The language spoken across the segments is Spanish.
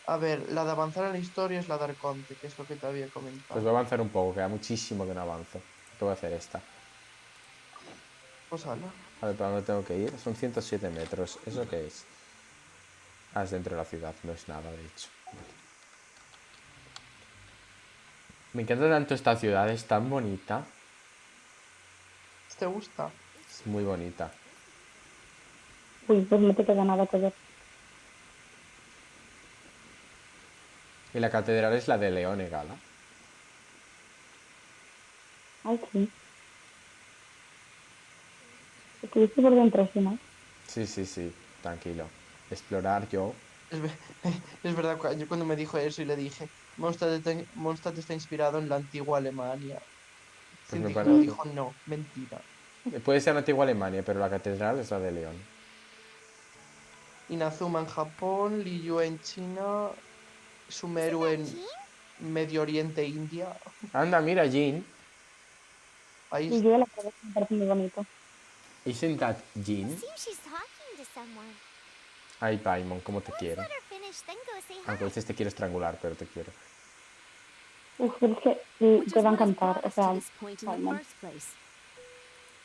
A ver, la de avanzar en la historia es la de Arconte, que es lo que te había Pues comentado. voy a avanzar un poco, queda muchísimo que no avanzo. ¿Qué voy a hacer esta? Pues ala. A ver, ¿para dónde tengo que ir? Son 107 metros. ¿Eso qué es? Ah, es dentro de la ciudad, no es nada, de hecho. Me encanta tanto esta ciudad, es tan bonita. ¿Te gusta? Es muy bonita. Uy, pues no te queda nada que ver. Y la catedral es la de Leone Gala. Ay, sí. Estuviste por dentro, sí, ¿no? Sí, sí, sí, tranquilo. Explorar yo. Es, ve- es verdad, yo cuando me dijo eso y le dije, Mondstadt está inspirado en la antigua Alemania. Pues me Científico parece. dijo, no, mentira. Puede ser antigua Alemania, pero la catedral es la de León. Inazuma en Japón, Liyue en China, Isn't Sumeru that en Jean? Medio Oriente, India. Anda, mira, Jean. Ahí Y yo la verdad que me parece muy bonito. Isn't that It Jean? seems she's talking to someone. Ay, Paimon, cómo te Let's quiero. let her finish, then go say Aunque a hi. veces te quiero estrangular, pero te quiero. Uf, pero es que Which te is va a what has encantar. brought O us to sea, this point in the Simon. first place.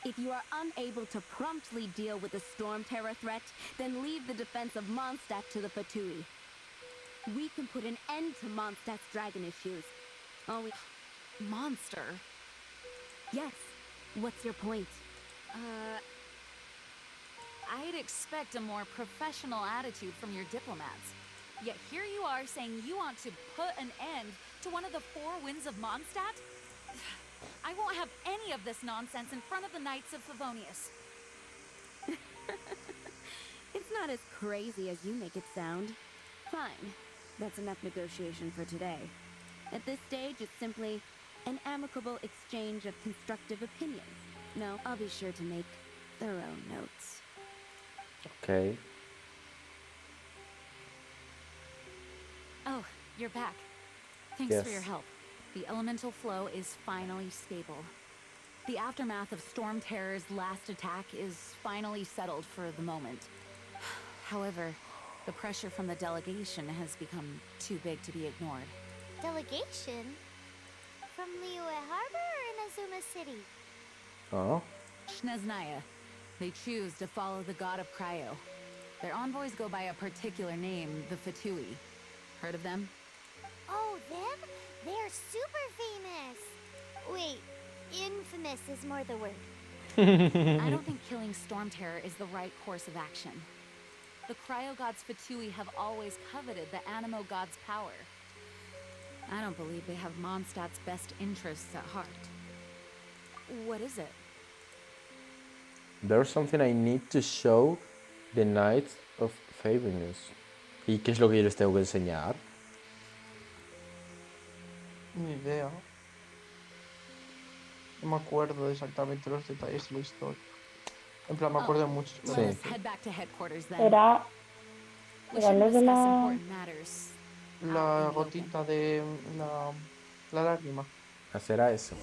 If you are unable to promptly deal with the Storm Terror threat, then leave the defense of Mondstadt to the Fatui. We can put an end to Mondstadt's dragon issues. Oh, Monster? yes. What's your point? I'd expect a more professional attitude from your diplomats. Yet here you are saying you want to put an end to one of the four winds of Mondstadt? I won't have any of this nonsense in front of the Knights of Favonius. It's not as crazy as you make it sound. Fine. That's enough negotiation for today. At this stage, it's simply an amicable exchange of constructive opinions. No, I'll be sure to make thorough notes. Ok. Oh, you're back. Thanks for Yes. your help. The elemental flow is finally stable. The aftermath of Storm Terror's last attack is finally settled for the moment. However, the pressure from the delegation has become too big to be ignored. Delegation? From Liyue Harbor or Inazuma City? Oh. Shneznaya. They choose to follow the god of Cryo. Their envoys go by a particular name, the Fatui. Heard of them? Oh, them? They're super famous. Wait, infamous is more the word. I don't think killing Storm Terror is the right course of action. The Cryo God's Fatui have always coveted the Animo God's power. I don't believe they have Mondstadt's best interests at heart. What is it? There's something I need to show the Knights of Favonius. ¿Y qué es lo que yo les tengo que enseñar? ni idea. No me acuerdo exactamente los detalles de la historia. En plan, me acuerdo de muchos, pero Let Sí. us head back to headquarters then. Era We era should lo de discuss la... important matters. la out in the gotita de la lágrima, ¿Será eso?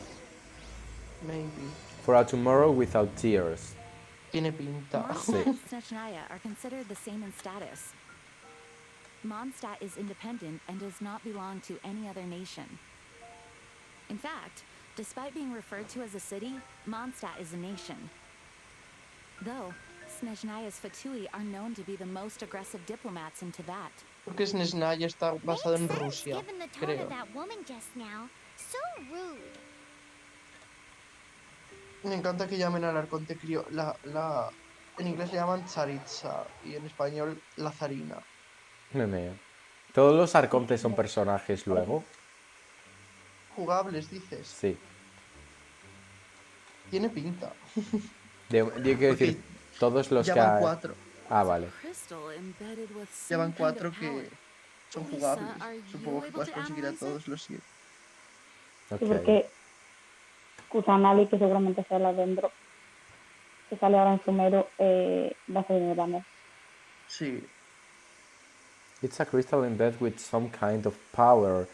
maybe. For a tomorrow without tears. Tiene pinta. Mondstadt and Snezhnaya are considered the same in status. Mondstadt is independent and does not belong to any other nation. In fact, despite being referred to as a city, Mondstadt is a nation. Though, Snezhnaya's Fatui are known to be the most aggressive diplomats in Tibet. Porque Snezhnaya está basado en Makes sense, Rusia, given the tone creo. of that woman just now. So rude. Me encanta que llamen al arconte en inglés le llaman Tsaritsa y en español la zarina. Meme. ¿Todos los arcontes son personajes luego? Jugables, dices. Sí. Tiene pinta. Yo quiero Porque decir, todos los ya que van hay... 4. Ah, vale. Crystal embedded with Ya van some kind 4 of power. que son Lisa, jugables. are you Supongo que able puedes to conseguir a analyze it? todos los 7. Sí, Ok. porque Kusanali, que seguramente sea la dentro, que sale ahora en Sumero, va a ser en el banner. Sí. It's a crystal in bed with some kind of power.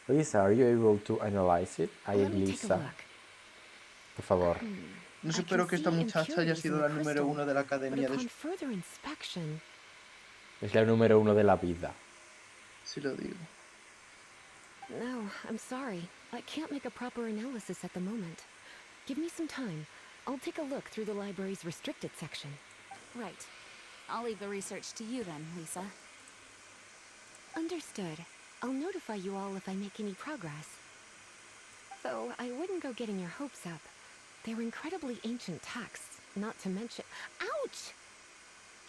Lisa, are you able to analyze it? I Let am me take a Lisa. look. Por favor. No I espero can que esta see muchacha haya impurities sido in la the número crystal, 1 de la but academia de upon further inspection, Es la número 1 de la vida. si lo digo. No, I'm sorry. I can't make a proper analysis at the moment. Give me some time. I'll take a look through the library's restricted section. Right. I'll leave the research to you then, Lisa. Understood. I'll notify you all if I make any progress. Though I wouldn't go getting your hopes up. They're incredibly ancient texts, not to mention... Ouch!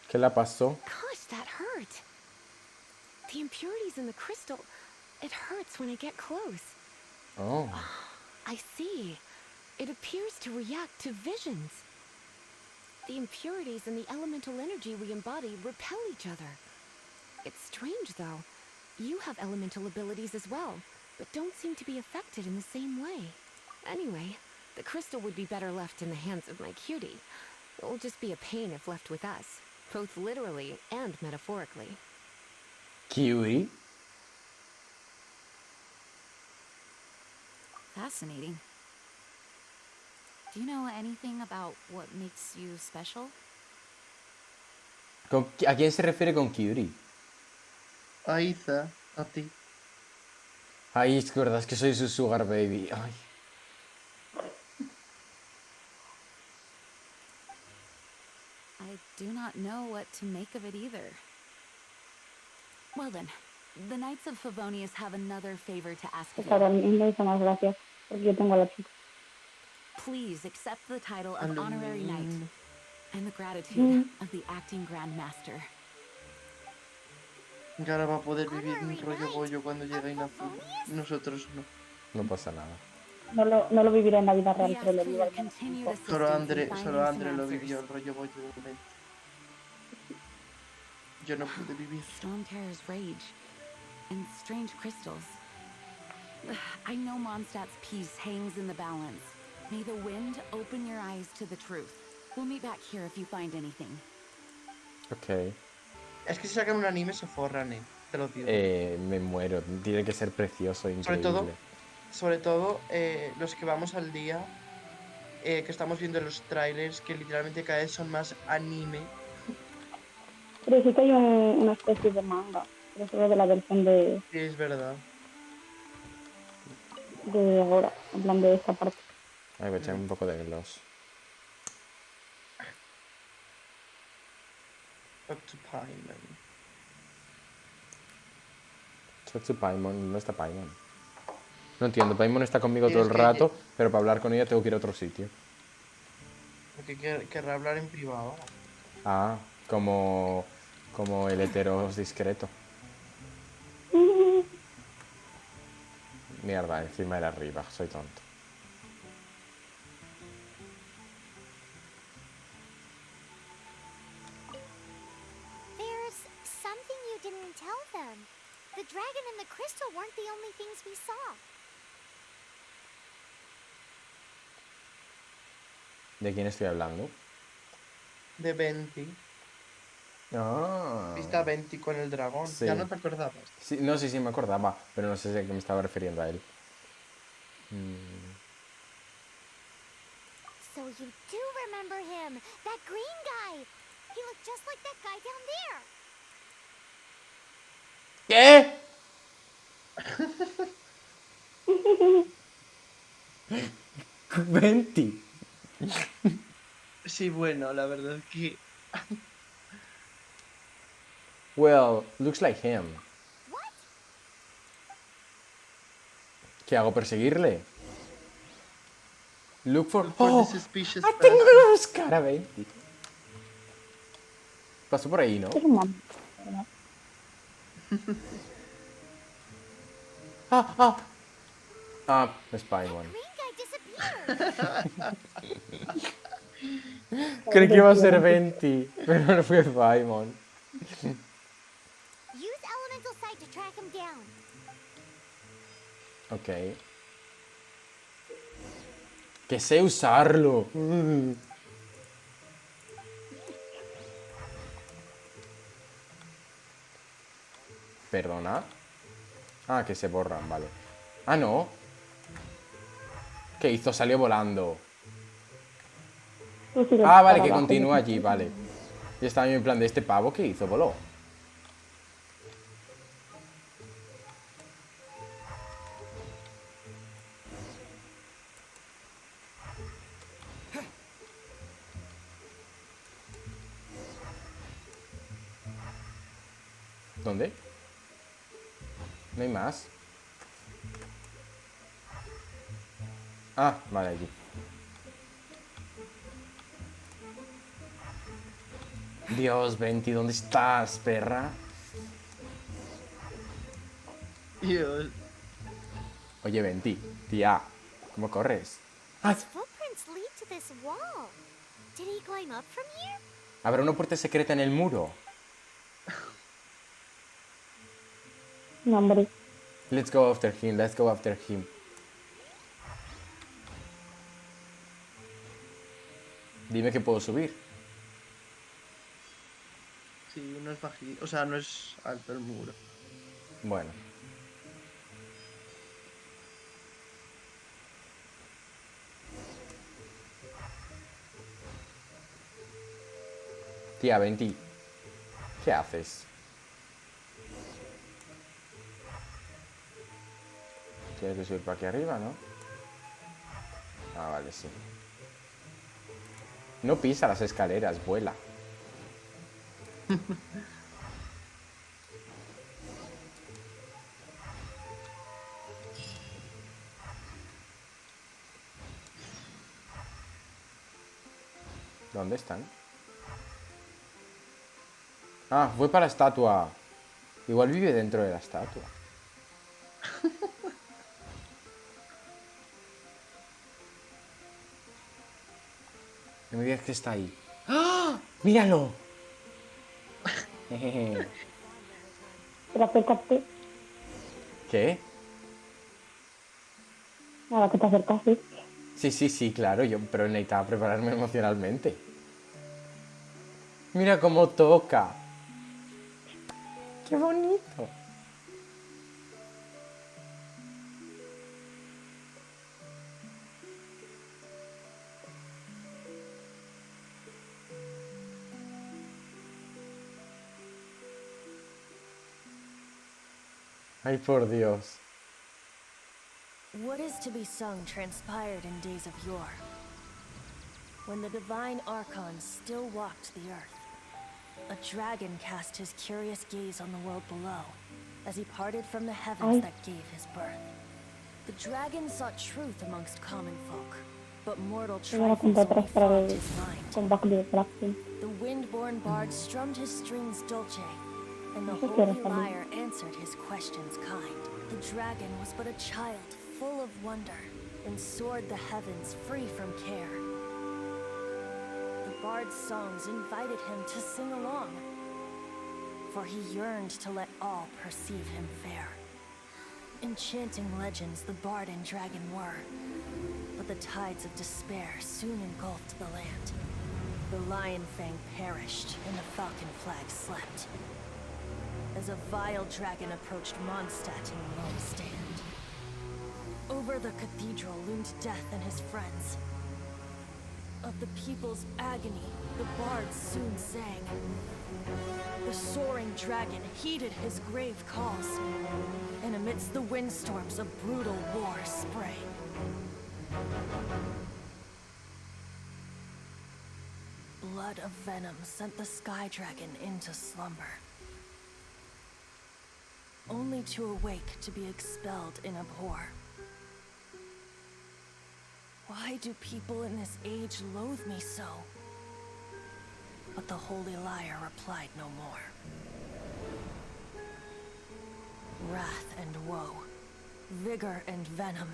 ¿Qué la pasó? Gosh, that hurt. The impurities in the crystal... It hurts when I get close. Oh. I see. It appears to react to visions. The impurities and the elemental energy we embody repel each other. It's strange, though. You have elemental abilities as well, but don't seem to be affected in the same way. Anyway, the crystal would be better left in the hands of my cutie. It will just be a pain if left with us, both literally and metaphorically. ¿Kiwi? Fascinating. Do you know anything about what makes you special? ¿A quién se refiere con Kyuri? A Iza, a ti. Ay, es que verdad, es que soy su sugar baby. Ay. I do not know what to make of it either. Well then, the Knights of Favonius have another favor to ask of Pues ahora you. me dice más gracias, porque yo tengo a la chica. Please accept the title of Alumno. Honorary Knight and the gratitude of the Acting Grand Master. Y ahora va a poder vivir un Honorary rollo Knight bollo cuando llegue of Inazuma. Favonius? Nosotros no. No pasa nada. No lo viviré en la vida real, We pero ask lo for vivo your al menos. continued assistance Solo in Andre finding some lo vivió, el answers. rollo bollo de Venti. Yo no pude vivir. Storm Terror's rage and strange crystals. I know Mondstadt's peace hangs in the balance. May the wind open your eyes to the truth. We'll meet back here if you find anything. Ok. Es que si sacan un anime se forran, te lo digo. Me muero. Tiene que ser precioso, increíble. Sobre todo los que vamos al día, que estamos viendo los trailers, que literalmente cada vez son más anime. Pero sí que hay una especie de manga, pero solo de la versión de Sí, es verdad. ahora, en plan de esta parte. Ay, voy a echar un poco de gloss. Talk to Paimon. Talk to Paimon. ¿Dónde está Paimon? No entiendo. Paimon está conmigo todo el Tienes que rato, pero para hablar con ella tengo que ir a otro sitio. Porque querrá hablar en privado. Ah, como el hetero discreto. Mierda, encima era arriba. Soy tonto. There's something you didn't tell them. The dragon and the crystal weren't the only things we saw. ¿De quién estoy hablando? De Venti. Ah. ¿Viste a Venti con el dragón? Sí. Ya no te acordabas. Sí, no, sí, me acordaba, pero no sé si me estaba refiriendo a él. So you do remember him, that green guy. He looked just like that guy down there. ¿Qué? 20. Sí, bueno, la verdad es que... Well, looks like him. What? ¿Qué hago? ¿Perseguirle? Look for For ¡Oh! the suspicious Tengo person. que buscar a 20. Pasó por ahí, ¿no? Es un mame. ¿verdad? Es Paimon. Green guy disappeared. Creí que iba a ser 20, pero no fue Paimon. Use elemental sight to track him down. Ok. Que sé usarlo. ¿Perdona? Ah, que se borran, vale. Ah, no. ¿Qué hizo? Salió volando. Tú sigues Ah, vale, para que abajo. continúa allí, vale. Y estaba yo en plan de este pavo que hizo, voló. ¿Dónde? No hay más. Ah, vale, allí. Dios, Venti, ¿dónde estás, perra? Dios. Oye, Venti, tía, ¿cómo corres? His footprints lead to this wall. Did he climb up from here? ¿Habrá una puerta secreta en el muro? No, hombre. Let's go after him, let's go after him. Dime que puedo subir. Sí, no es bajito. O sea, no es alto el muro. Bueno. Tía, Venti, ¿qué haces? Tienes que subir para aquí arriba, ¿no? Ah, vale, sí. No pisa las escaleras, vuela. ¿Dónde están? Ah, fue para la estatua. Igual vive dentro de la estatua. No me digas que está ahí. ¡Ah! ¡Míralo! Jejeje. Pero acércate. ¿Qué? Nada, que te acercas, sí. Sí, claro, pero necesitaba prepararme emocionalmente. Mira cómo toca. ¡Qué bonito! Ay, por Dios. What is to be sung transpired in days of yore, when the divine archons still walked the earth. A dragon cast his curious gaze on the world below, as he parted from the heavens that gave his birth. The dragon sought truth amongst common folk, but mortal Primero trifles contra only atrás para fogged el his mind. combate de Blackpink. The wind-born bard strummed his strings dulce, and the Eso holy quiero saber. lyre answered his questions kind. The dragon was but a child, full of wonder, and soared the heavens free from care. The bard's songs invited him to sing along, for he yearned to let all perceive him fair. Enchanting legends the bard and dragon were, but the tides of despair soon engulfed the land. The lion fang perished, and the falcon flag slept, as a vile dragon approached Mondstadt in lone stand. Over the cathedral loomed death and his friends. Of the people's agony, the bards soon sang. The soaring dragon heeded his grave calls, and amidst the windstorms a brutal war sprang. Blood of venom sent the sky dragon into slumber, only to awake to be expelled in abhor. Why do people in this age loathe me so? But the holy lyre replied no more. Wrath and woe, vigor and venom,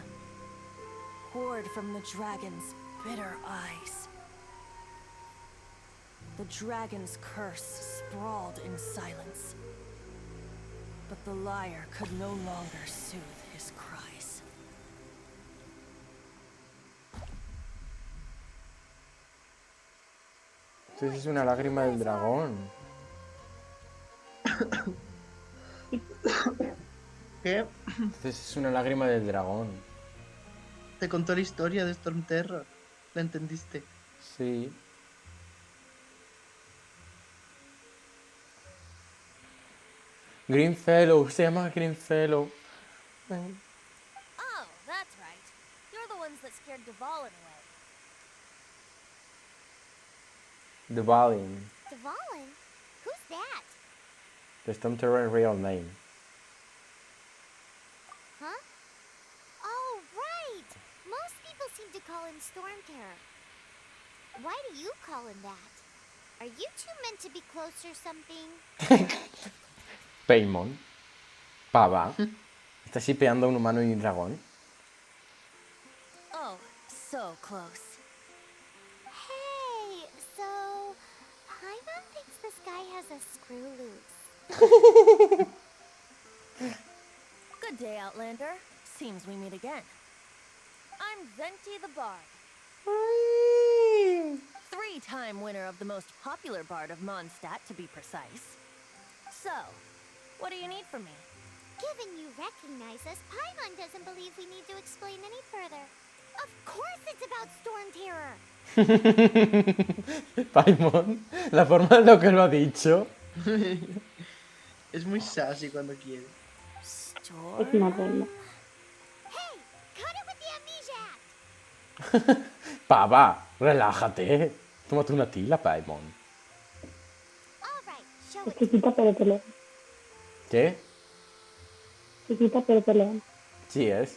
poured from the dragon's bitter eyes. The dragon's curse sprawled in silence, but the lyre could no longer soothe his cries. Entonces es una lágrima del dragón. ¿Qué? Entonces es una lágrima del dragón. Te contó la historia de Stormterror. ¿La entendiste? Sí. Greenfellow, se llama Greenfellow. Oh, that's right. You're the ones that scared Dvalin away. The Balin. Dvalin? Who's that? The Storm Terror real name. Huh? Oh, right! Most people seem to call him Storm Terror. Why do you call him that? Are you two meant to be close or something? Paimon. Pava. ¿Estás shipeando a un humano y un dragón? Oh, so close. Hey, so Paimon thinks this guy has a screw loose. Good day, Outlander. Seems we meet again. I'm Venti the Bard. 3-time winner of the most popular bard of Mondstadt, to be precise. So, what do you need from me? Given you recognize us, Paimon doesn't believe we need to explain any further. Of course it's about Storm Terror! Paimon, la forma en la que lo ha dicho. Es muy sassy cuando quiere. Es una reina. Hey, cut it with the amnesia act! Pava, relájate. Tómate una tila, Paimon. All right, show Es it. chiquita pero pelea. ¿Qué? Chiquita pero pelea. Sí es.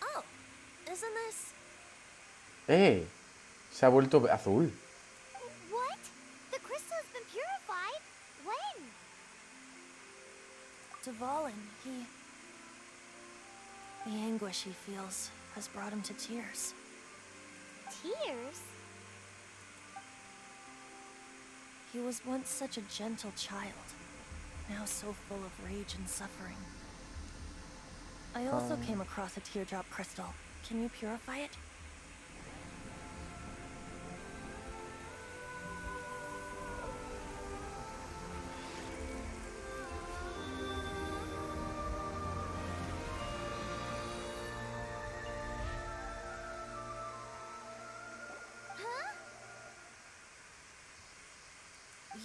Oh, isn't this... Se ha vuelto azul. What? The crystal has been purified? When? Dvalin, the anguish he feels has brought him to tears. Tears? He was once such a gentle child, now so full of rage and suffering. I also came across a teardrop crystal. Can you purify it?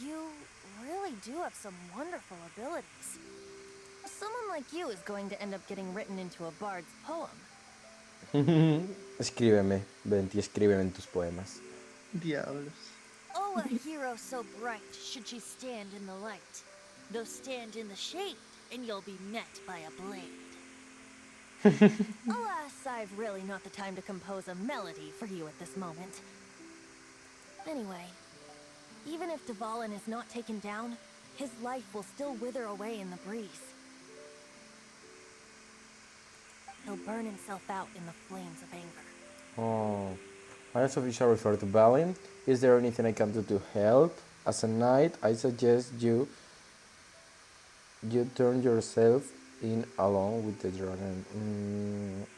You really do have some wonderful abilities. Someone like you is going to end up getting written into a bard's poem. Escríbeme, Venti, escríbeme en tus poemas. Diablos. Oh, a hero so bright should she stand in the light. Though stand in the shade, and you'll be met by a blade. Alas, I've really not the time to compose a melody for you at this moment. Anyway, even if Dvalin is not taken down, his life will still wither away in the breeze. He'll burn himself out in the flames of anger. Oh. As official refer to Balin. Is there anything I can do to help? As a knight, I suggest you turn yourself in along with the dragon.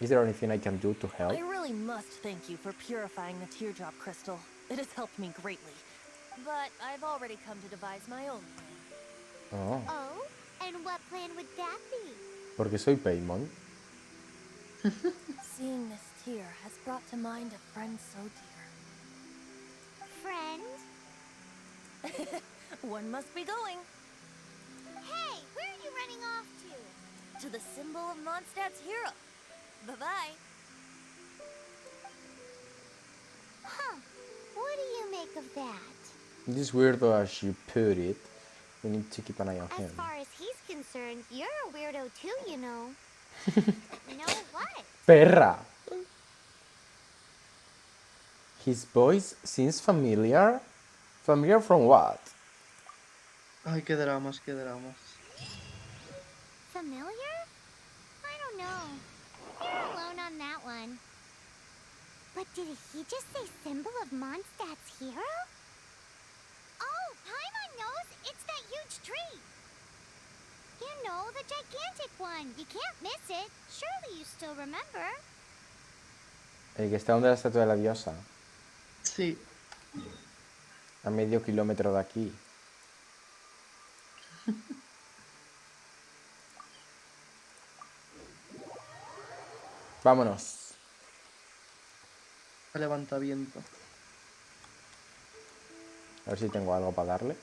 Is there anything I can do to help? I really must thank you for purifying the teardrop crystal. It has helped me greatly. But I've already come to devise my own plan. Oh, Oh, and what plan would that be? porque soy Paimon. Seeing this tear has brought to mind a friend so dear. Friend? One must be going Hey, where are you running off to? to the symbol of Mondstadt's hero. Bye-bye. Huh. What do you make of that? This weirdo as she put it. We need to keep an eye on As him. far as he's concerned, you're a weirdo too, you know. Know what? Perra! His voice seems familiar. Familiar from what? Ay, qué dramas, qué dramas. Familiar? I don't know. You're alone on that one. But did he just say symbol of Mondstadt's hero? Oh, Paimon knows! It's that huge tree! You know, the gigantic one. You can't miss it. Surely you still remember. El que está donde la estatua de la diosa. Sí. A medio kilómetro de aquí. Vámonos. Levantamiento. A ver si tengo algo para darle.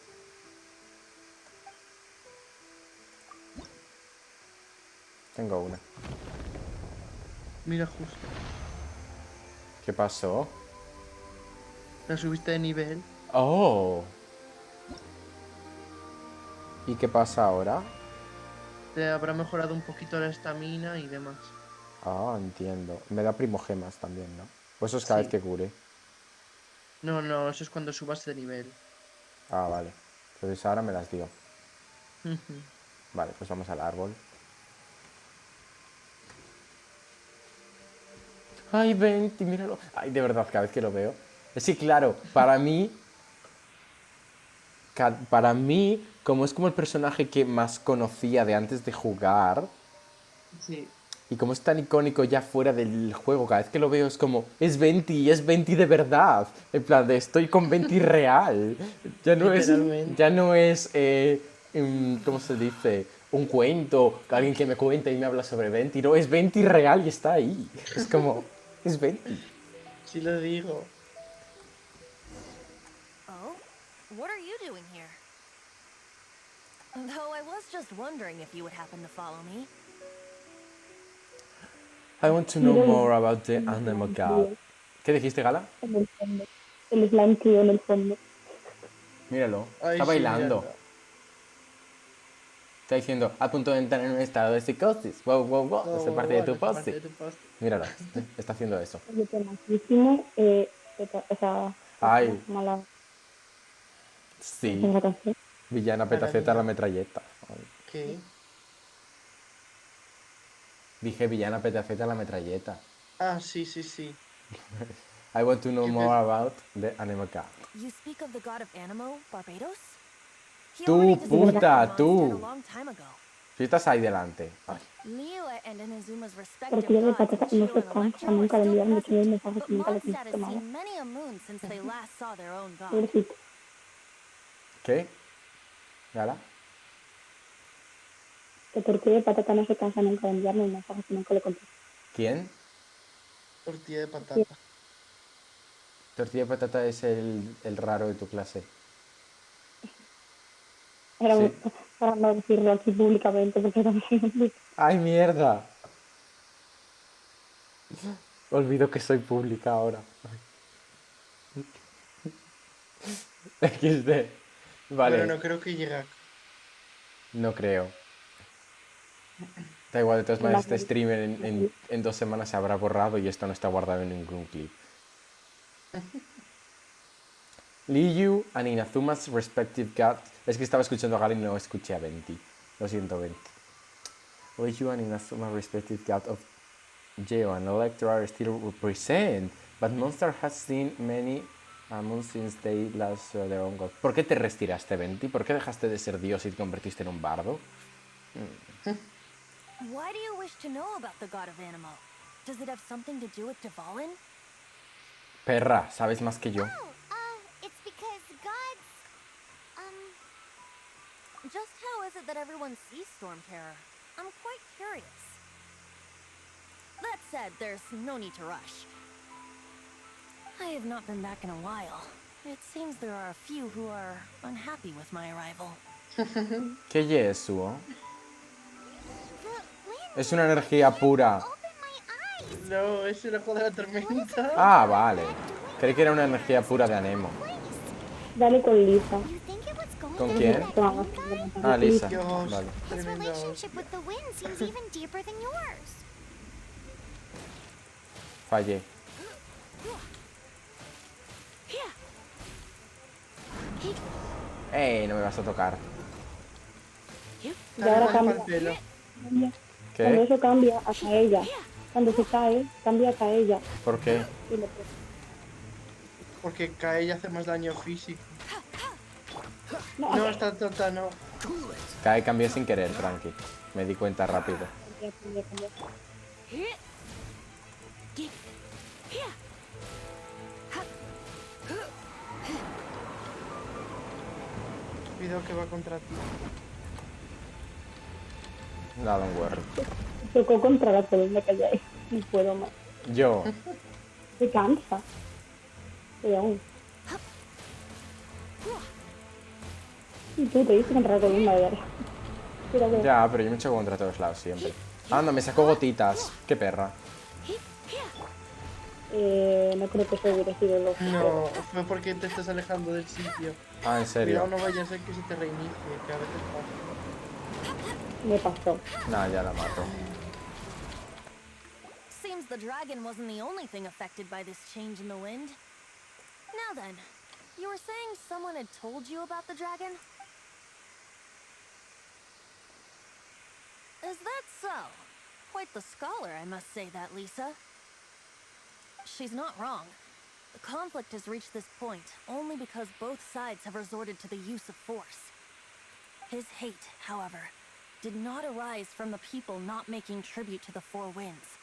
Tengo una. Mira justo. ¿Qué pasó? La subiste de nivel. Oh. ¿Y qué pasa ahora? Te habrá mejorado un poquito la estamina y demás. Ah, entiendo. Me da primogemas también, ¿no? Pues eso es cada vez Sí. que cure. No, no, eso es cuando subas de nivel. Ah, vale. Entonces ahora me las dio. Ujú. Vale, pues vamos al árbol. Ay, Venti, míralo. Ay, de verdad, cada vez que lo veo. Sí, claro, para mí, como es como el personaje que más conocía de antes de jugar, Sí. y como es tan icónico ya fuera del juego, cada vez que lo veo es como, es Venti, y es Venti de verdad. En plan, de estoy con Venti real. Literalmente. Ya no es, ¿cómo se dice? Un cuento, alguien que me cuenta y me habla sobre Venti. No, es Venti real y está ahí. Es como, es Venti. Sí lo digo. Oh? What are you doing here? Though I was just wondering if you would happen to follow me. I want to know more about the animal god. ¿Qué dijiste, Gala? En el fondo. El slime tío en el fondo. Míralo, está Ay, sí, bailando. mierda. Está diciendo, a punto de entrar en un estado de psicosis. Wow, wow, wow. Guau, Eso es guau, parte de guau, tu no te parte pose. de tu post. Míralo, está haciendo eso. Es tematísimo. Esa Ay, mala sí. esa canción. Villana Para petaceta la niña. metralleta. Ay. ¿Qué? Dije villana petaceta la metralleta. Ah, sí, sí, sí. I want to know ¿Qué more pe- about the animal god. You speak of the god of Animo, Barbados? He Tú, already disappeared puta, from Mondstadt tú. a long time ago. Si estás ahí delante. Ay. Liyue and Inazuma's respective Tortilla de gods, patata no Ichigo se and cansa Electro, are nunca de still enviarme present, mensajes but y nunca le Mondstadt contesto has nada. seen many a moon since they last saw their own god. Pobrecito. ¿Qué? ¿Gala? Que tortilla de patata no se cansa nunca de enviarme mensajes y nunca le contesto. ¿Quién? Tortilla de Sí, patata. Tortilla de patata es el raro de tu clase. era Sí. para no decirlo aquí públicamente porque también ¡Ay, mierda! Olvido que soy pública ahora. XD. Bueno, Vale, no creo que llegue acá. no creo. Da igual, de todas maneras, este streamer en 2 semanas se habrá borrado y esto no está guardado en ningún clip. Liu and Inazuma's respective gods. Es que estaba escuchando a Gali y no escuché a Venti. Lo siento, Venti. Liu and Inazuma's respective god of Geo and Electra are still present, but Monster has seen many moons since they last saw their own god. ¿Por qué te retiraste, Venti? ¿Por qué dejaste de ser dios y te convertiste en un bardo? Why do you wish to know about the god of Animo? Does it have something to do with Dvalin? Perra, sabes más que yo. It's because gods, Just how is it that everyone sees Storm Terror? I'm quite curious. That said, there's no need to rush. I have not been back in a while. It seems there are a few who are unhappy with my arrival. ¿Qué es eso? the wind Es una energía pura. opened my eyes. No, es el ojo de la tormenta. Ah, vale. Creí que era una energía pura de Anemo. dale con Lisa. You think it was going ¿Con to quién? be that wind guy? Ah, Lisa. Dios, Vale. His tremenda relationship hostia. with the wind seems even deeper than yours. Fallé. No me vas a tocar! Y Dale ahora más cambia. pa'l pelo. Cuando ¿Qué? eso cambia hacia ella. Cuando se cae, cambia hacia ella. ¿Por qué? Y le Porque cae y hace más daño físico. no, No, está, no. Cae, cambié sin querer, tranqui. Me di cuenta rápido. cambia. Cuidado que va contra ti. Nada, un worry. Tocó contra la columna que hay ahí. No puedo más. Yo. Se cansa. Y aún. Y tú te diste contra la columna de verdad. Pero bueno, Ya, pero yo me echo contra todos lados siempre. Anda, me sacó gotitas. Qué perra. No creo que eso hubiera sido lo No, fue porque te estás alejando del sitio. Ah, en Cuidado, serio. no vaya a ser que se te reinicie, que a veces pasa. me pasó. Nah, ya la mato. Seems the dragon wasn't the only thing affected by this change in the wind. Now then, you were saying someone had told you about the dragon? Is that so? Quite the scholar, I must say that, Lisa. She's not wrong. The conflict has reached this point only because both sides have resorted to the use of force. His hate, however, did not arise from the people not making tribute to the Four Winds.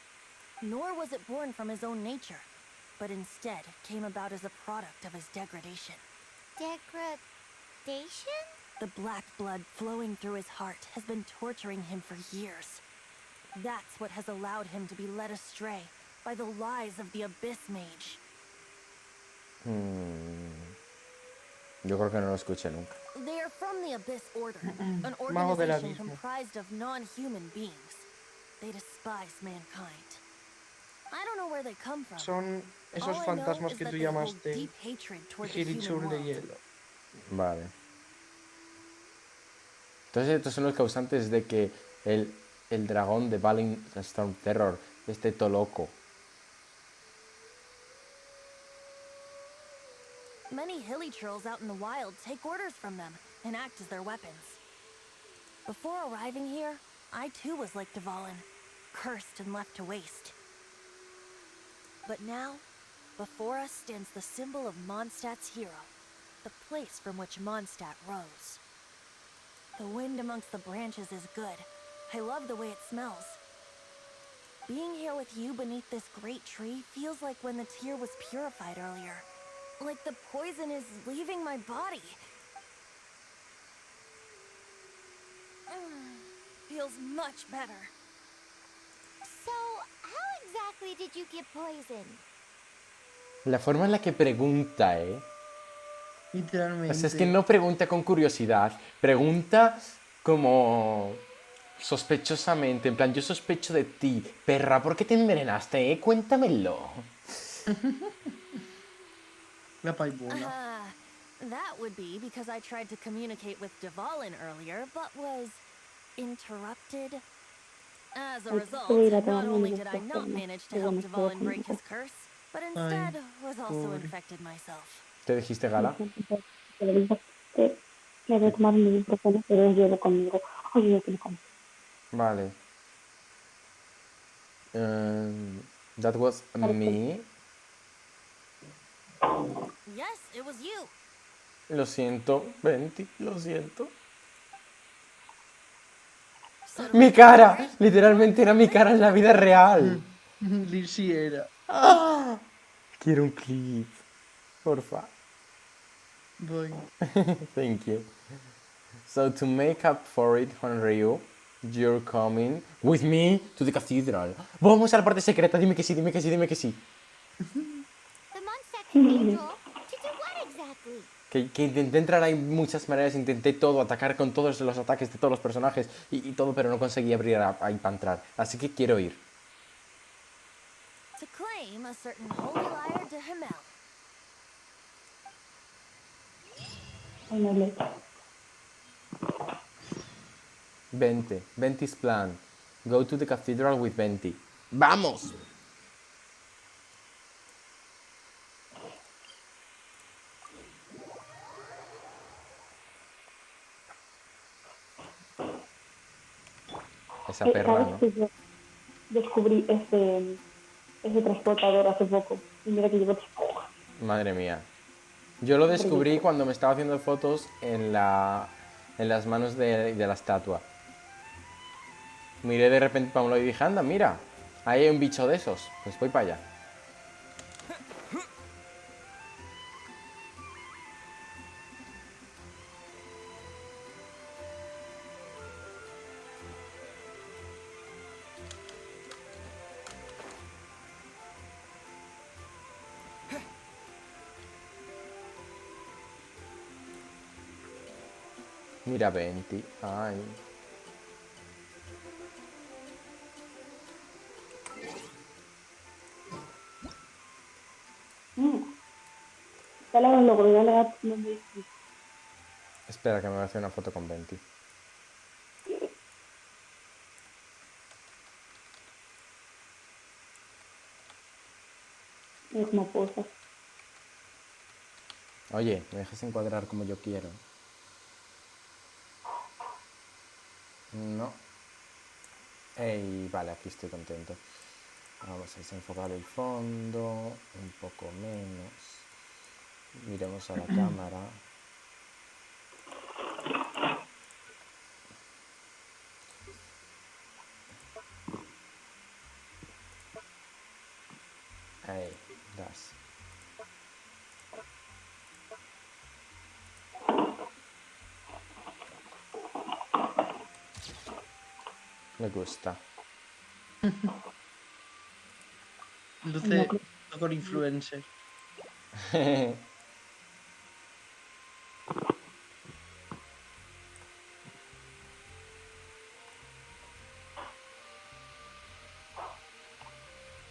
Nor was it born from his own nature, but instead came about as a product of his degradation. Degradation? The black blood flowing through his heart has been torturing him for years. That's what has allowed him to be led astray by the lies of the Abyss Mage. Yo creo que no lo escuché nunca. They are from the Abyss Order, an Mago del organization abismo. comprised of non-human beings. They despise mankind. I don't know where they come from. Son esos All I know fantasmas is que that tú they hold llamaste deep hatred toward the human Girichur de world. hielo. Vale. Entonces estos son los causantes de que el dragón de Balin Storm Terror esté todo loco. Many hilly trolls out in the wild take orders from them and act as their weapons. Before arriving here, I too was like Dvalin, cursed and left to waste. But now, before us stands the symbol of Mondstadt's hero, the place from which Mondstadt rose. The wind amongst the branches is good. I love the way it smells. Being here with you beneath this great tree feels like when the tear was purified earlier. Like the poison is leaving my body. Feels much better. So, how exactly did you get poisoned? La forma en la que pregunta, Literalmente. O sea, es que no pregunta con curiosidad, pregunta como sospechosamente, en plan, yo sospecho de ti, perra, ¿por qué te envenenaste, Cuéntamelo. La paibona. That would be because I tried to communicate with Dvalin earlier, but was interrupted. As a result, not only did I not manage to help Dvalin break his curse, but instead was also pobre. infected myself. ¿Te dijiste, Gala? Me voy a tomar mi ibuprofeno, pero llevo conmigo. Oye, yo quiero comer. Vale. That was me. Yes, it was you. Lo siento, Venti, lo siento. So to Mi cara, literalmente era mi cara en la vida real. Sí era. Quiero un clip, porfa. Voy. Thank you. So to make up for it, Honryu, you're coming with me to the cathedral. Vamos a la parte secreta, dime que sí, dime que sí, dime que sí. The Mondstadt Cathedral? To do what exactly? Que intenté entrar, hay muchas maneras, intenté todo, atacar con todos los ataques de todos los personajes y todo, pero no conseguí abrir ahí para entrar. Así que quiero ir. To claim a certain holy lyre de Himmel. Ay, no le. Vente, Venti's plan. Go to the cathedral with Venti. ¡Vamos! Esa perra, ¿Sabes ¿no? que yo descubrí ese transportador hace poco? Y mira que llevo tiempo. Madre mía. Yo lo descubrí cuando me estaba haciendo fotos en las manos de la estatua. Miré de repente para un lado y dije, anda, mira, ahí hay un bicho de esos. Pues voy para allá. Mira, Venti. Ay. Dale a los logros, dale a los discos. Espera, que me voy a hacer una foto con Venti. Mira cómo posa. Oye, ¿me dejas encuadrar como yo quiero? No. Ey, vale, aquí estoy contento. Vamos a desenfocar el fondo, un poco menos. Miremos a la cámara. Ahí, das. Me gusta. Luce con influencer.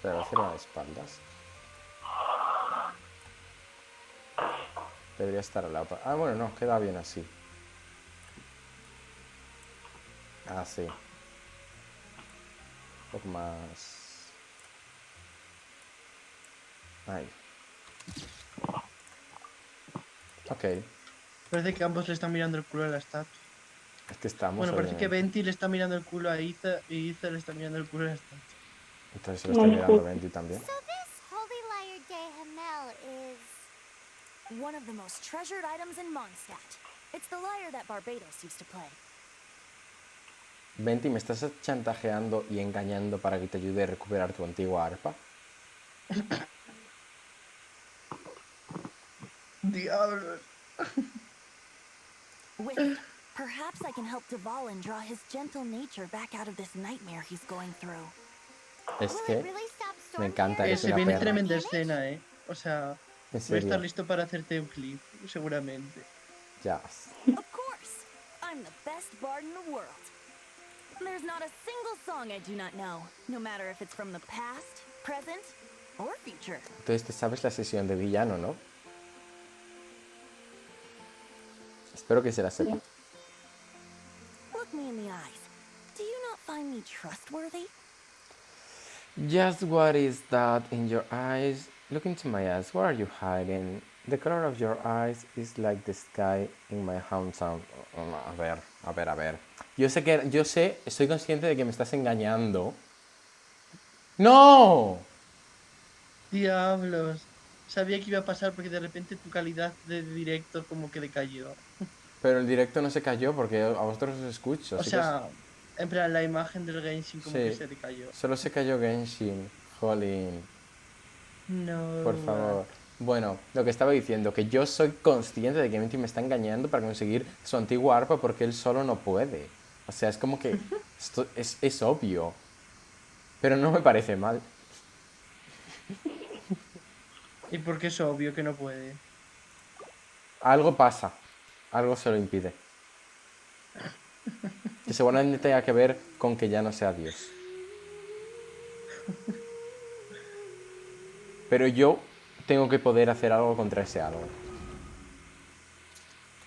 Pero hacer una de espaldas. Debería estar al lado. Ah, bueno, no, queda bien así. Así. Un poco más. Ahí. Ok. Parece que ambos le están mirando el culo a la estatua. Es que estamos. Bueno, parece que Obviamente. Venti le está mirando el culo a Ether y Ether le está mirando el culo a la estatua. Entonces se lo estoy No, mirando a justo. Venti también. So this Holy Liar de Hamel is... One of the most treasured items in Mondstadt. It's the lyre that Barbados used to play. Venti, ¿me estás chantajeando y engañando para que te ayude a recuperar tu antigua arpa? Diablos. Wicked. Perhaps I can help Dvalin draw his gentle nature back out of this nightmare he's going through. Es Will it que really stop me storm encanta, here? eres Se una viene perra. tremenda escena, O sea, En voy a estar serio. listo para hacerte un clip, seguramente. Ya. Of course! I'm the best bard in the world. There's not a single song I do not know, no matter if it's from the past, present, or future. Entonces te sabes la sesión de villano, ¿no? Espero que se la sepa. Look me in the eyes. Do you not find me trustworthy? Just what is that in your eyes? Look into my eyes. What are you hiding? The color of your eyes is like the sky in my hometown. A ver. Yo sé, estoy consciente de que me estás engañando. ¡No! Diablos. Sabía que iba a pasar porque de repente tu calidad de directo como que decayó. Pero el directo no se cayó porque a vosotros os escucho. O así que sea, en plan, la imagen del Genshin como que sí, se decayó. solo se cayó Genshin. Jolín. No. Por favor. Bueno, lo que estaba diciendo, que yo soy consciente de que Venti me está engañando para conseguir su antigua arpa porque él solo no puede. O sea, es como que esto es obvio. Pero no me parece mal. Y porque es obvio que no puede. Algo pasa. Algo se lo impide. Que seguramente tenga que ver con que ya no sea Dios. Pero yo tengo que poder hacer algo contra ese algo.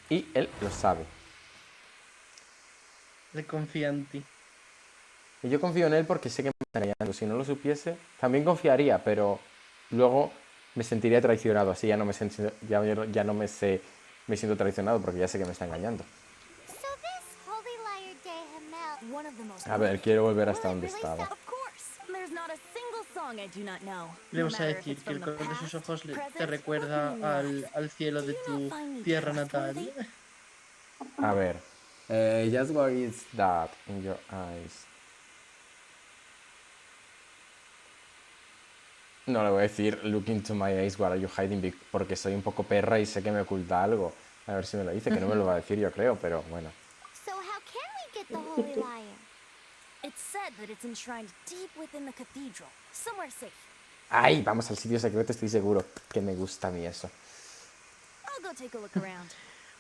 Y él lo sabe. Le confía en ti. Y yo confío en él porque sé que me está engañando. Si no lo supiese, también confiaría, pero luego me sentiría traicionado. Así ya no me siento traicionado porque ya sé que me está engañando. So this Holy Liar de Hamel... One of the most A ver, quiero volver hasta Will it donde really estaba. stop- Of course, there's not a single song I do not know. Le No vas a matter if decir it's que el from the color de sus past, ojos te present, recuerda look me in the eyes. al cielo Do de you tu not find me tierra natal. trustworthy? A ver. Just what is that in your eyes? No le voy a decir look into my eyes, what are you hiding? Porque soy un poco perra y sé que me oculta algo. A ver si me lo dice, que no me lo va a decir yo creo, pero bueno. So how can we get the Holy Liar? It's said that it's enshrined deep within the cathedral, somewhere safe. ¡Ay! Vamos al sitio secreto, estoy seguro que me gusta a mí eso. I'll go take a look around.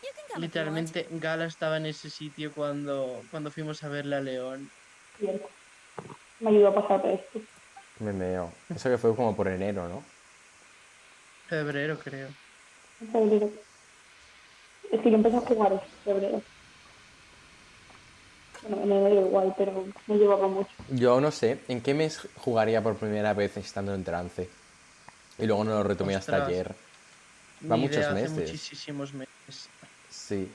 You can come if you want. Literalmente Gala estaba en ese sitio cuando fuimos a verle a León. Cierto. Me ayudó a pasar de esto. Me meo. Eso que fue como por enero, ¿no? Febrero, creo. En febrero. Es que yo empecé a jugar en febrero. Bueno, en enero igual, pero no llevaba mucho. Yo no sé en qué mes jugaría por primera vez estando en trance. Y luego no lo retomé hasta Ostras, ayer. Va ni muchos idea, hace meses. muchísimos meses. Sí.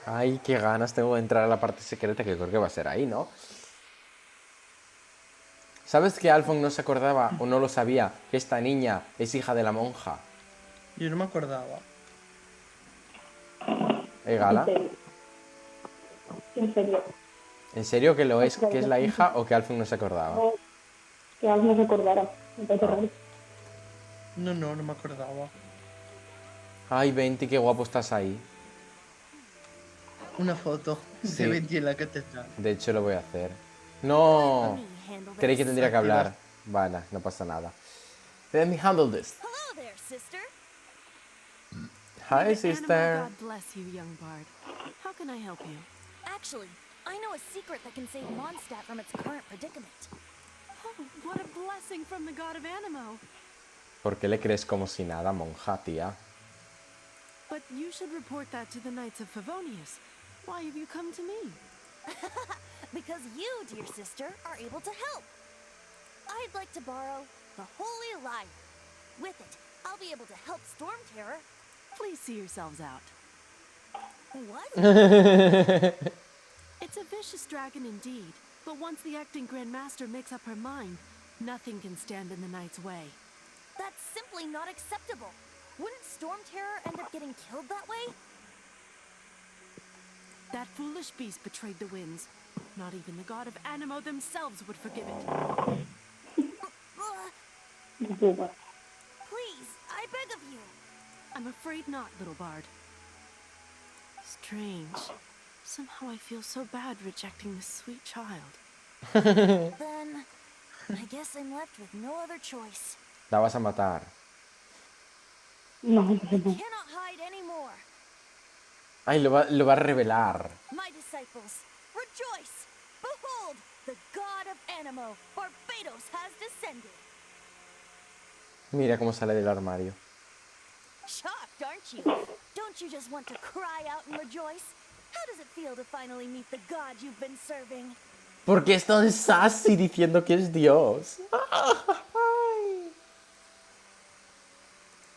Ay, qué ganas tengo de entrar a la parte secreta, que creo que va a ser ahí, ¿no? ¿Sabes que Alfon no se acordaba o no lo sabía que esta niña es hija de la monja? Yo no me acordaba. ¿Eh, En Gala? serio. En serio. ¿En serio que lo es, Ostras, que es la hija o que Alfon no se acordaba? no, que algo no recordara. Me parece Ah. raro. No, no me acordaba. Ay, Venti, qué guapo estás ahí. Una foto de Sí, Venti en la catedral. de hecho lo voy a hacer. Let No. me handle Creí que this. tendría que Aquí vas. hablar. Vale, no pasa nada. Let me handle this. Hello there, sister. Hi, May the sister. animal god bless you, young bard. How can I help you? Actually, I know a secret that can save Mondstadt from its current predicament. Oh, what a blessing from the god of Animo. ¿Por qué le crees como si nada, monja, tía? But you should report that to the Knights of Favonius. Why have you come to me? Because you, dear sister, are able to help. I'd like to borrow the Holy Lyre. With it, I'll be able to help Storm Terror. Please see yourselves out. What? It's a vicious dragon indeed, but once the acting Grand Master makes up her mind, nothing can stand in the Knight's way. That's simply not acceptable. Wouldn't Storm Terror end up getting killed that way? That foolish beast betrayed the winds. Not even the god of Animo themselves would forgive it. Buba. Please, I beg of you. I'm afraid not, little bard. Strange. Somehow I feel so bad rejecting this sweet child. Then, I guess I'm left with no other choice. La vas a matar. No, I no. cannot hide anymore. Ay, lo va a revelar. My disciples, rejoice! Behold, the god of Animo, Barbados, has descended. Mira cómo sale del armario. Shocked, aren't you? Don't you just want to cry out and rejoice? How does it feel to finally meet the god you've been serving? Porque es tan sassy diciendo que es Dios.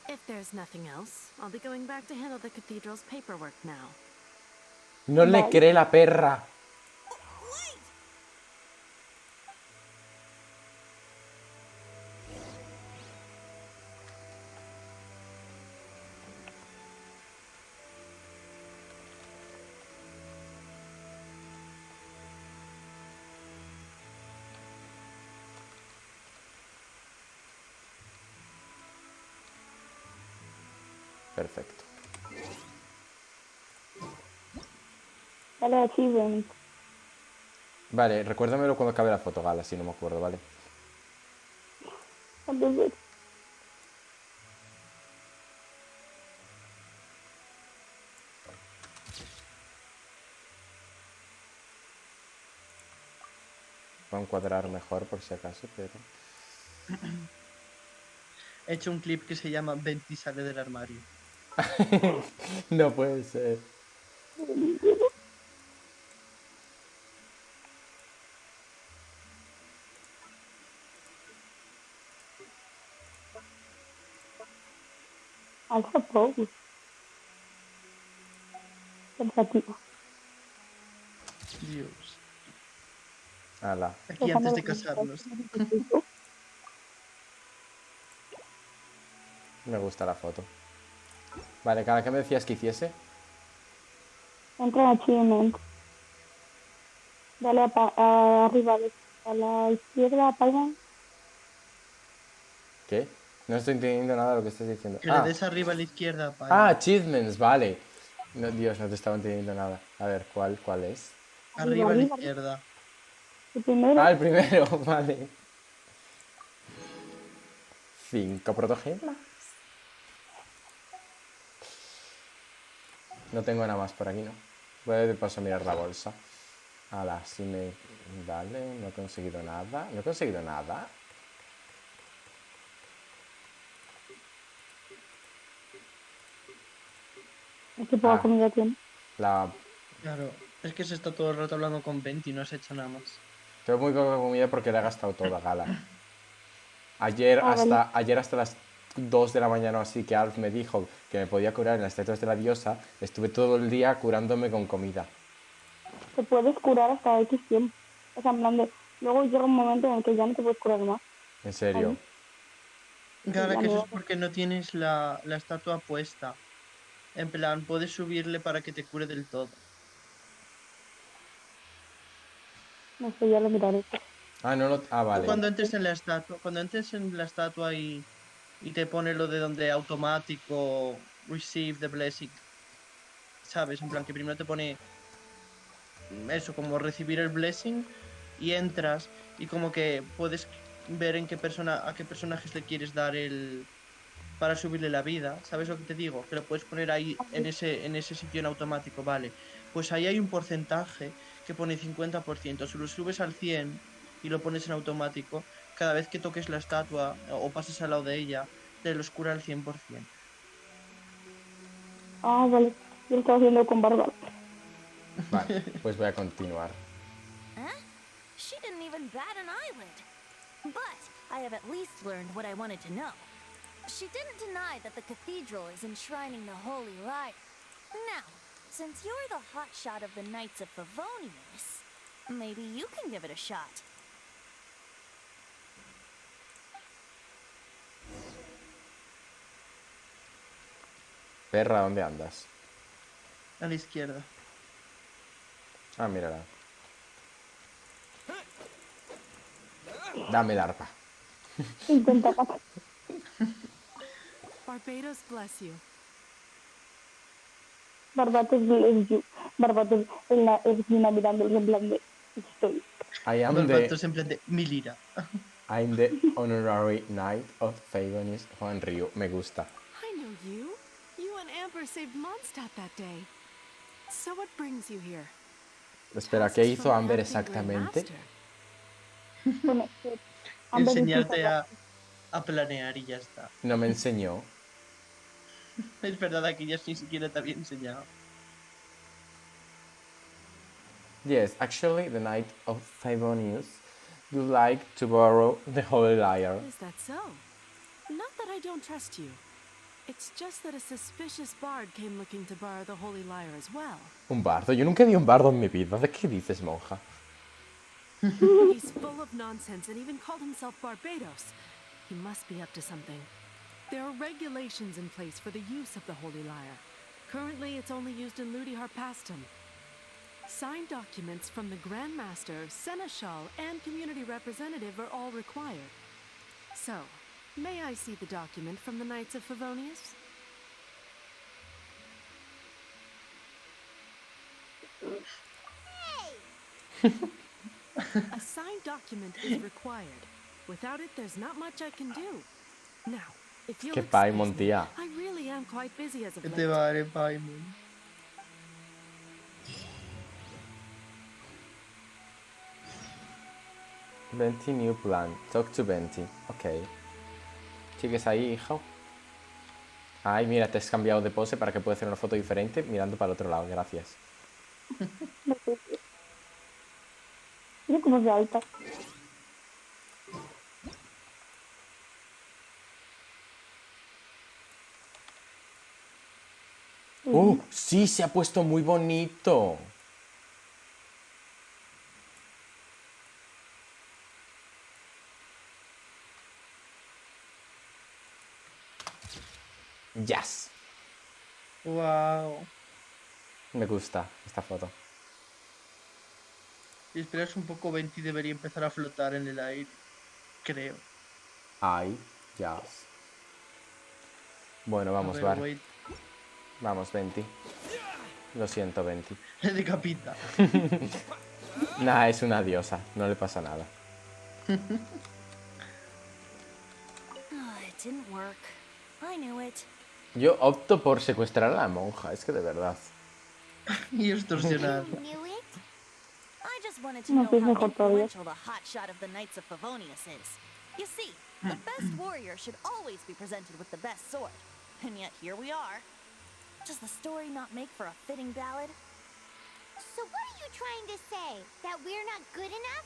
If there's nothing else, I'll be going back to handle the cathedral's paperwork now. No le Vale. cree la perra. Wait! Perfecto. Dale achievement. Vale, recuérdamelo cuando acabe la foto, Gala, si no me acuerdo, ¿vale? Entonces, Va a encuadrar mejor por si acaso, pero... He hecho un clip que se llama Venti sale del armario. No puede ser. alza poco. Pensativo. Dios. Ala. Aquí antes de casarnos. Me gusta la foto. Vale, Gala, ¿qué me decías que hiciese? Entra en achievement. Dale arriba, a la izquierda, apaga. ¿Qué? No estoy entendiendo nada de lo que estás diciendo. Que le des arriba a la izquierda, Ah, achievements, vale. No, Dios, no te estaba entendiendo nada. A ver, ¿cuál es? Arriba a la izquierda. El primero, Ah, el primero, vale. 5 protogemas. No tengo nada más por aquí, ¿no? Voy de paso a mirar la bolsa. Ala, sí me... Vale, no he conseguido nada. No he conseguido nada. Es que poca Ah, comida tiene. la... Claro, es que se está todo el rato hablando con Venti y no has hecho nada más. Tengo muy poca comida porque la he gastado toda, Gala. Ayer Ah, vale. hasta las 2 de la mañana o así que Alf me dijo que me podía curar en las estatuas de la diosa, estuve todo el día curándome con comida. Te puedes curar hasta X tiempo. O sea, en plan de... Luego llega un momento en el que ya no te puedes curar más. En serio. Ahí. Sí, Gara, a que eso nivel es porque no tienes la estatua puesta. En plan, puedes subirle para que te cure del todo. no sé, ya lo miraré. Ah, no, no. Ah, Tú vale. cuando entres en la estatua, y te pone lo de donde automático receive the blessing, ¿sabes? En plan, que primero te pone eso, como recibir el blessing y entras y como que puedes ver a qué personajes le quieres dar para subirle la vida, ¿sabes lo que te digo? Que lo puedes poner ahí en ese sitio en automático, vale. Pues ahí hay un porcentaje que pone 50%. Si lo subes al 100 y lo pones en automático, cada vez que toques la estatua o pases al lado de ella, te los cura al 100%. Ah, vale. Yo lo estaba haciendo con barba. Vale, pues voy a continuar. Huh? She didn't even bat an eyelid. But I have at least learned what I wanted to know. She didn't deny that the cathedral is enshrining the Holy Lyre. Now, since you're the hotshot of the Knights of Favonius, maybe you can give it a shot. Perra, ¿dónde andas? A la izquierda. Ah, mírala. Dame el arpa. Intenta pasar. Barbados bless you. Barbatos bless you. Barbatos en la esquina mirando en plan de... Estoy. Barbatos en plan de 1000 lira. I'm the honorary knight of Favonius Juan Ryu. Me gusta. I know you. You and Amber saved Mondstadt that day. So what brings you here? Espera, ¿qué Tasks hizo from the Amber acting exactamente? Grandmaster. Bueno, que Amber dice Enseñarte a planear y ya está. No me enseñó. Es verdad, aquí ya ni siquiera te había enseñado. Yes, actually, the knight of Favonius would like to borrow the holy lyre. Is that so? Not that I don't trust you. It's just that a suspicious bard came looking to borrow the holy lyre as well. Un bardo. Yo nunca di un bardo en mi vida. ¿De qué dices, monja? He's full of nonsense and even called himself Barbados. He must be up to something. There are regulations in place for the use of the holy lyre. Currently, it's only used in Ludi Harpastum. Signed documents from the Grand Master, Seneschal, and community representative are all required. So, may I see the document from the Knights of Favonius? A signed document is required. Without it, there's not much I can do. Now, if you'll Qué excuse paimon, me, tía. I really am quite busy as of Que late. te vale, Paimon. Venti new plan. Talk to Venti. Ok. ¿Sigues ahí, hijo? Ay, mira, te has cambiado de pose para que puedas hacer una foto diferente mirando para el otro lado. Gracias. No sé. Mira cómo se alta. Sí, se ha puesto muy bonito. Yes. Wow. Me gusta esta foto. Si esperas un poco, Venti debería empezar a flotar en el aire. Creo. Ay, yes. Bueno, A vamos, ver, Bar. wait. Vamos, Venti. Lo siento, Venti. Le decapita. Nah, es una diosa. No le pasa nada. Oh, it didn't work. I knew it. Yo opto por secuestrar a la monja. Es que de verdad. Y extorsionar. You knew it? I just wanted to No, know pues how mejor todavía. influential the hotshot of the Knights of Favonius is. You see, the best warrior should always be presented with the best sword. And yet here we are. Does the story not make for a fitting ballad? So what are you trying to say? That we're not good enough?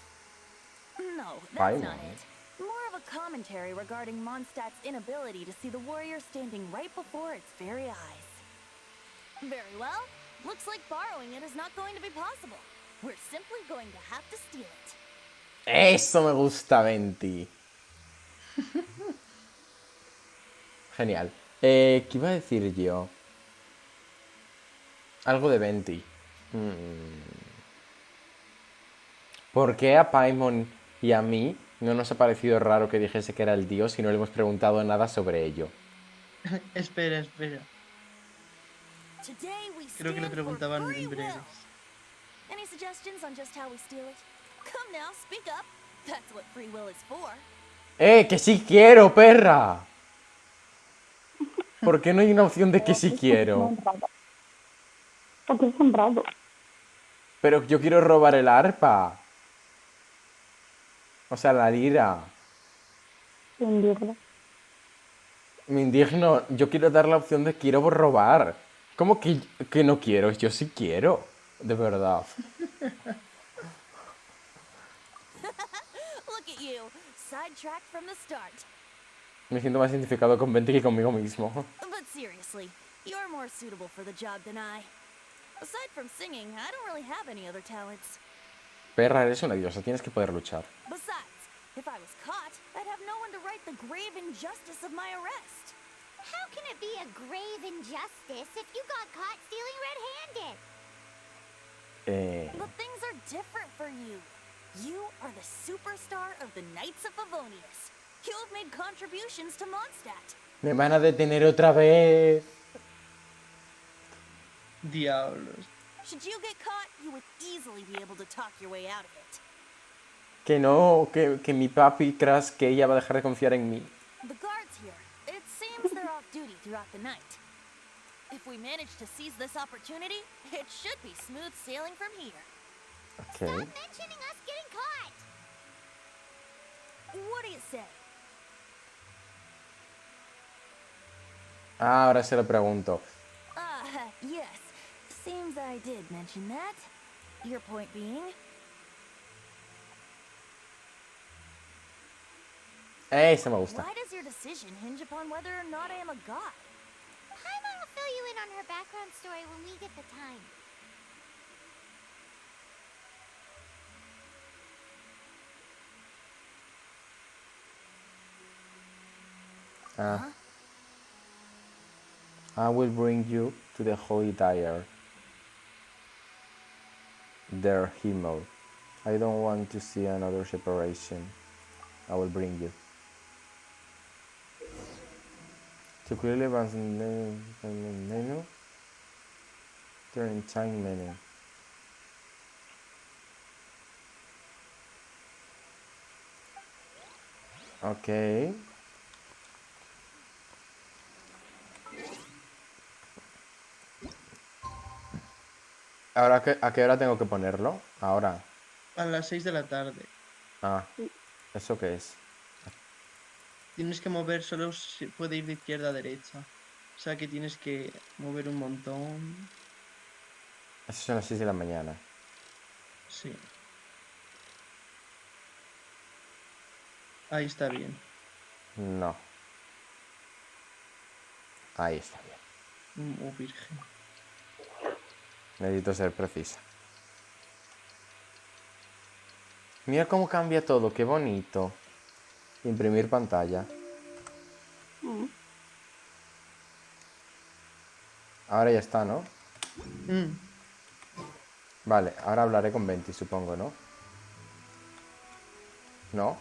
No, Fine. that's not it. More of a commentary regarding Mondstadt's inability to see the warrior standing right before its very eyes. Very well. Looks like borrowing it is not going to be possible. We're simply going to have to steal it. Eso me gusta, Venti. Genial. ¿Qué iba a decir yo? Algo de Venti. ¿Por qué a Paimon y a mí no nos ha parecido raro que dijese que era el dios y no le hemos preguntado nada sobre ello? Espera. Today we Creo que le stand for preguntaban free en will. breves. Any suggestions on just how we steal it? Come now, speak up. That's what free will is for. ¡Que sí quiero, perra! ¿Por qué no hay una opción de que sí quiero? Porque es honrado. Pero yo quiero robar el arpa. O sea, la lira. Se indigna. Me indigno. Yo quiero dar la opción de quiero robar. ¿Cómo que no quiero? Yo sí quiero. De verdad. Look at you, sidetracked from the start. Me siento más identificado con Venti que conmigo mismo. But seriously, you're more suitable for the job than I. Aside from singing, I don't really have any other talents. Perra, eres una diosa. Tienes que poder luchar. Besides, if I was caught, I'd have no one to write the grave injustice of my arrest. How can it be a grave injustice if you got caught stealing red-handed? But things are different for you. You are the superstar of the Knights of Favonius. You have made contributions to Mondstadt. Me van a detener otra vez. Diablos. Should you get caught, you would easily be able to talk your way out of it. Que no, que mi papi creas que ella va a dejar de confiar en mí. The guards here, it seems they're off duty throughout the night. If we manage to seize this opportunity, it should be smooth sailing from here. Okay. Stop mentioning us getting caught! What do you say? Ahora se lo pregunto. Yes. Seems I did mention that. Your point being? Eso me gusta. Why does your decision hinge upon whether or not I am a god? Paimon will fill you in on her background story when we get the time. I will bring you to the holy dire. Der Himmel. I don't want to see another separation. I will bring you. To clearly advance in the menu. Turn in time menu. Okay. Ahora, ¿a qué hora tengo que ponerlo? Ahora. A las 6 de la tarde. Ah, ¿eso qué es? Tienes que mover, solo se puede ir de izquierda a derecha. O sea que tienes que mover un montón. Eso son las 6 de la mañana. Sí. Ahí está bien. No. Ahí está bien. Oh, virgen. Necesito ser precisa. Mira cómo cambia todo, qué bonito. Imprimir pantalla. Ahora ya está, ¿no? Vale, ahora hablaré con Venti, supongo, ¿no? ¿No?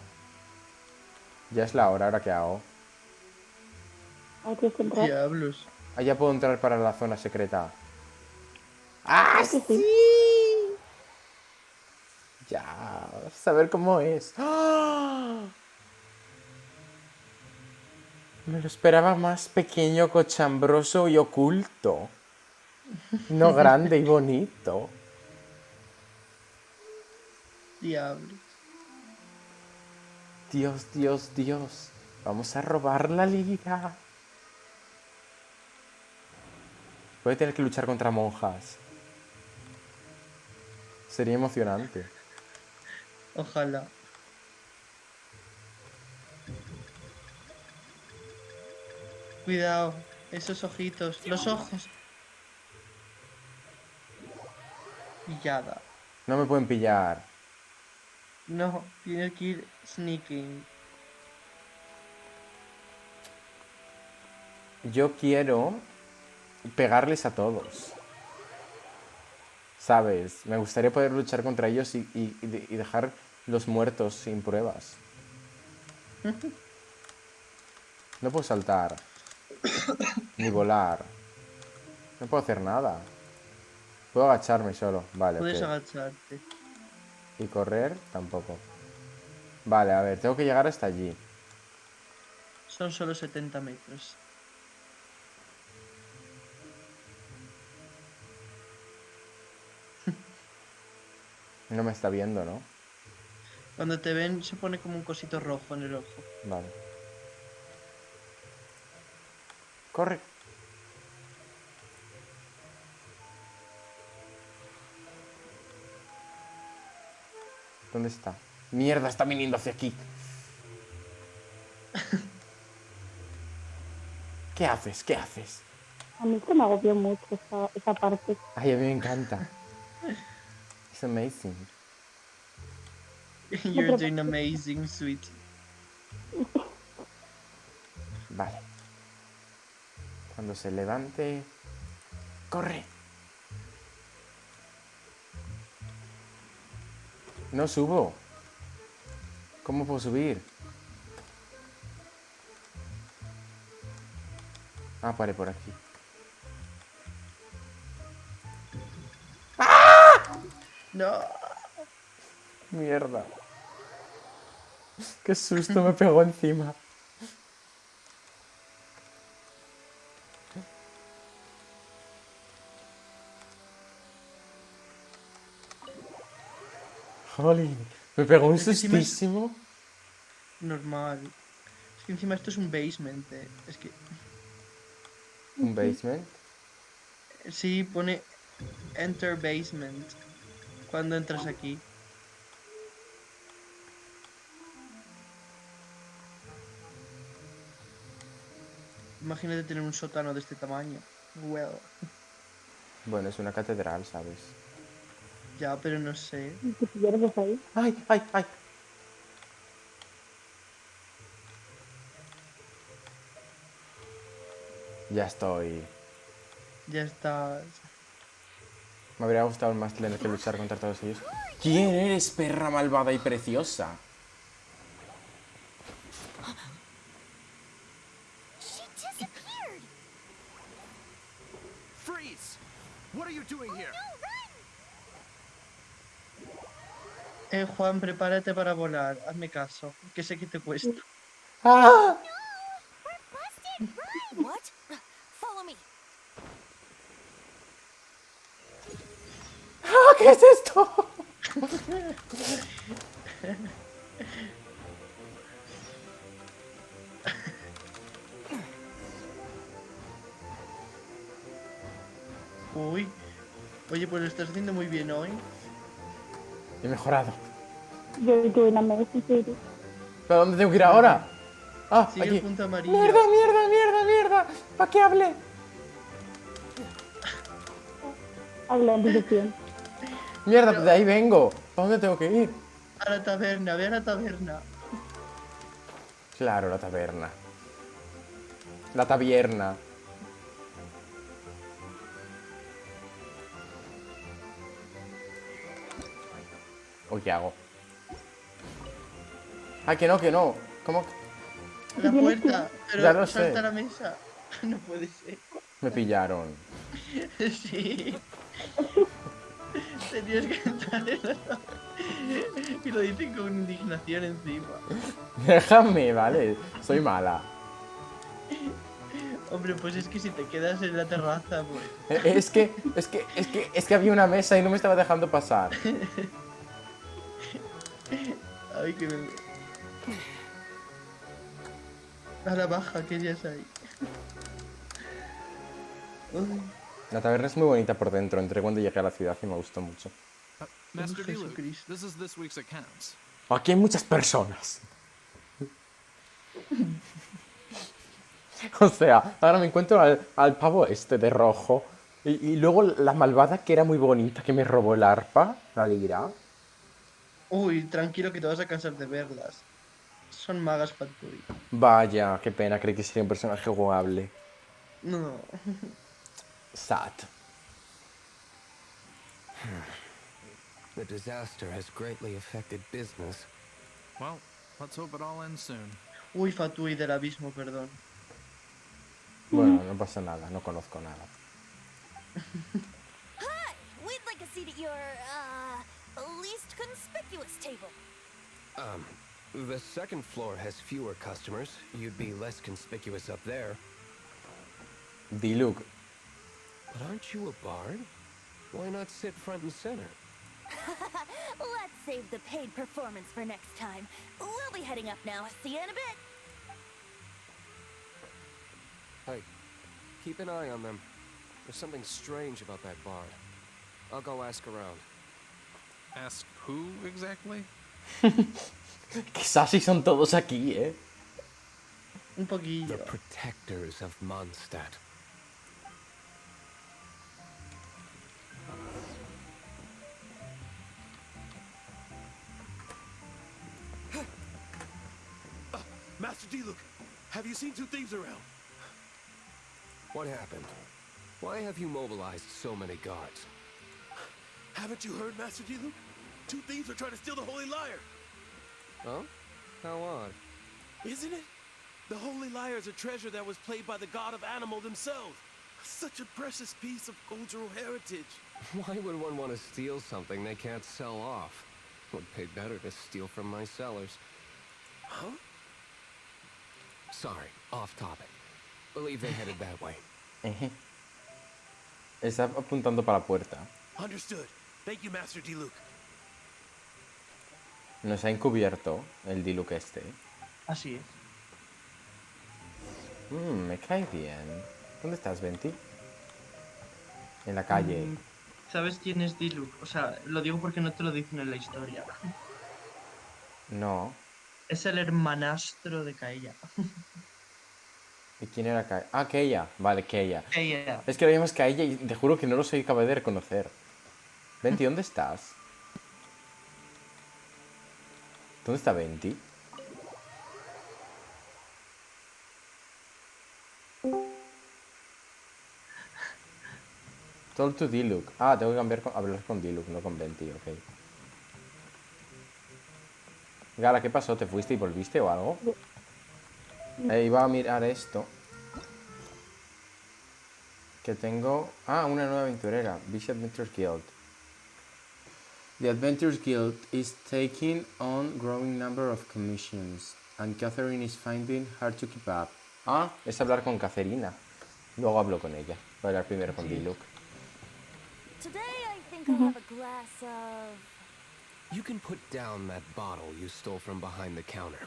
Ya es la hora, ¿ahora qué hago? Hay que entrar. Diablos. Ah, ya puedo entrar para la zona secreta. ¡Ah, Sí, sí. sí! Ya, saber cómo es. ¡Ah! Me lo esperaba más pequeño, cochambroso y oculto. No grande y bonito. Diablos. Dios, Dios, Dios. Vamos a robar la liga. Voy a tener que luchar contra monjas. Sería emocionante. Ojalá. Cuidado, esos ojitos. Los ojos. Pillada. No me pueden pillar. No, tienes que ir sneaking. Yo quiero pegarles a todos. ¿Sabes? Me gustaría poder luchar contra ellos y dejar los muertos sin pruebas. No puedo saltar. Ni volar. No puedo hacer nada. Puedo agacharme solo. Vale, Puedes ok. agacharte. Y correr tampoco. Vale, a ver, tengo que llegar hasta allí. Son solo 70 metros. No me está viendo, ¿no? Cuando te ven se pone como un cosito rojo en el ojo. Vale. Corre. ¿Dónde está? Mierda, está viniendo hacia aquí. ¿Qué haces? ¿Qué haces? A mí se me agobió mucho esa parte. Ay, a mí me encanta. Es amazing. You're doing amazing, sweetie. Vale. Cuando se levante... ¡Corre! No subo. ¿Cómo puedo subir? Ah, vale, por aquí. No. Mierda. Qué susto me pegó encima. Jolín, me pegó un Es que encima es- sustísimo. Normal. Es que encima esto es un basement. Es que Un basement. sí pone enter basement cuando entras aquí. Imagínate tener un sótano de este tamaño. Well, Bueno, es una catedral, ¿sabes? ya, pero no sé. Si pierdes ahí. ¡Ay, ay, ay! Ya estoy. Ya estás. Me habría gustado más tener que luchar contra todos ellos. ¿Quién eres, perra malvada y preciosa? She disappeared. Freeze! What are you doing here? Juan, prepárate para volar. Hazme caso, que sé que te cuesta. ¡Ah! We're busted. Run. What? Follow me. ¡Ah! ¿Qué es esto? Uy. Oye, pues lo estás haciendo muy bien hoy. He mejorado. You're doing amazing, sweetie. ¿Pero dónde tengo que ir ahora? Ah, Sigue aquí. el punto amarillo. ¡Mierda, mierda, mierda, mierda! ¿Para qué hable? Hablando de tiempo. Mierda, de ahí vengo. ¿Para dónde tengo que ir? A la taberna, ve a la taberna. Claro, la taberna. La tabierna. ¿O qué hago? Ah, que no, que no. ¿Cómo? A la puerta. Pero Ya lo sé. salta a la mesa. No puede ser. Me pillaron. Sí. Tenías que entrar en la taberna. Y lo dicen con indignación encima. Déjame, vale. Soy mala. Hombre, pues es que si te quedas en la terraza, pues. Es que había una mesa y no me estaba dejando pasar. Ay, que me. A la baja, que ya es ahí. Uy. La taberna es muy bonita por dentro. Entré cuando llegué a la ciudad y me gustó mucho. Master D. Luke, Jesucristo. this is this week's accounts. Aquí hay muchas personas. O sea, ahora me encuentro al pavo este de rojo. Y luego la malvada que era muy bonita, que me robó el arpa, la lira. Uy, tranquilo que te vas a cansar de verlas. Son magas Fatui. Vaya, qué pena, creí que sería un personaje jugable. No. Sad. The disaster has greatly affected business. Well, let's hope it all ends soon. Uy, Fatui del abismo, perdón. Bueno, no pasa nada, no conozco nada. Hi! We'd like a seat at your, least conspicuous table. The second floor has fewer customers. You'd be less conspicuous up there. D-Luke. But aren't you a bard? Why not sit front and center? Let's save the paid performance for next time. We'll be heading up now. See you in a bit. Hey, keep an eye on them. There's something strange about that bard. I'll go ask around. Ask who exactly? Qué sassy son todos aquí, ¿eh? Un poquillo. The protectors of Mondstadt. Master D. Luke, have you seen two thieves around? What happened? Why have you mobilized so many guards? Haven't you heard, Master D. Luke? Two thieves are trying to steal the Holy Lyre. Oh? How odd. Isn't it? The Holy Lyre is a treasure that was played by the god of animal themselves. Such a precious piece of cultural heritage. Why would one want to steal something they can't sell off? Would pay better to steal from my sellers. Huh? Sorry, off topic. Believe they headed that way. Está apuntando para la puerta. Understood. Thank you, Master D. Luke. Nos ha encubierto el D-Luke este. Así es. Me cae bien. ¿Dónde estás, Venti? En la calle. ¿Sabes quién es D-Luke? O sea, lo digo porque no te lo dicen en la historia. No. Es el hermanastro de Kaella. ¿Y quién era Kaella? Ah, Kaella. Vale, Kaella. Kaella. Es que lo llamas Kaella y te juro que no lo soy capaz de reconocer. Venti, ¿dónde estás? ¿Dónde está Venti? Talk to D-Luke. Ah, tengo que hablar con D-Luke, no con Venti, ok. Gara, ¿qué pasó? ¿Te fuiste y volviste o algo? Iba a mirar esto. Que tengo... Ah, una nueva aventurera. Busy Adventures Guild. The Adventures Guild is taking on growing number of commissions. And Catherine is finding hard to keep up. Ah, es hablar con Caterina. Luego hablo con ella. Voy a hablar primero con D-Luke. Today I think I'll have a glass of... You can put down that bottle you stole from behind the counter.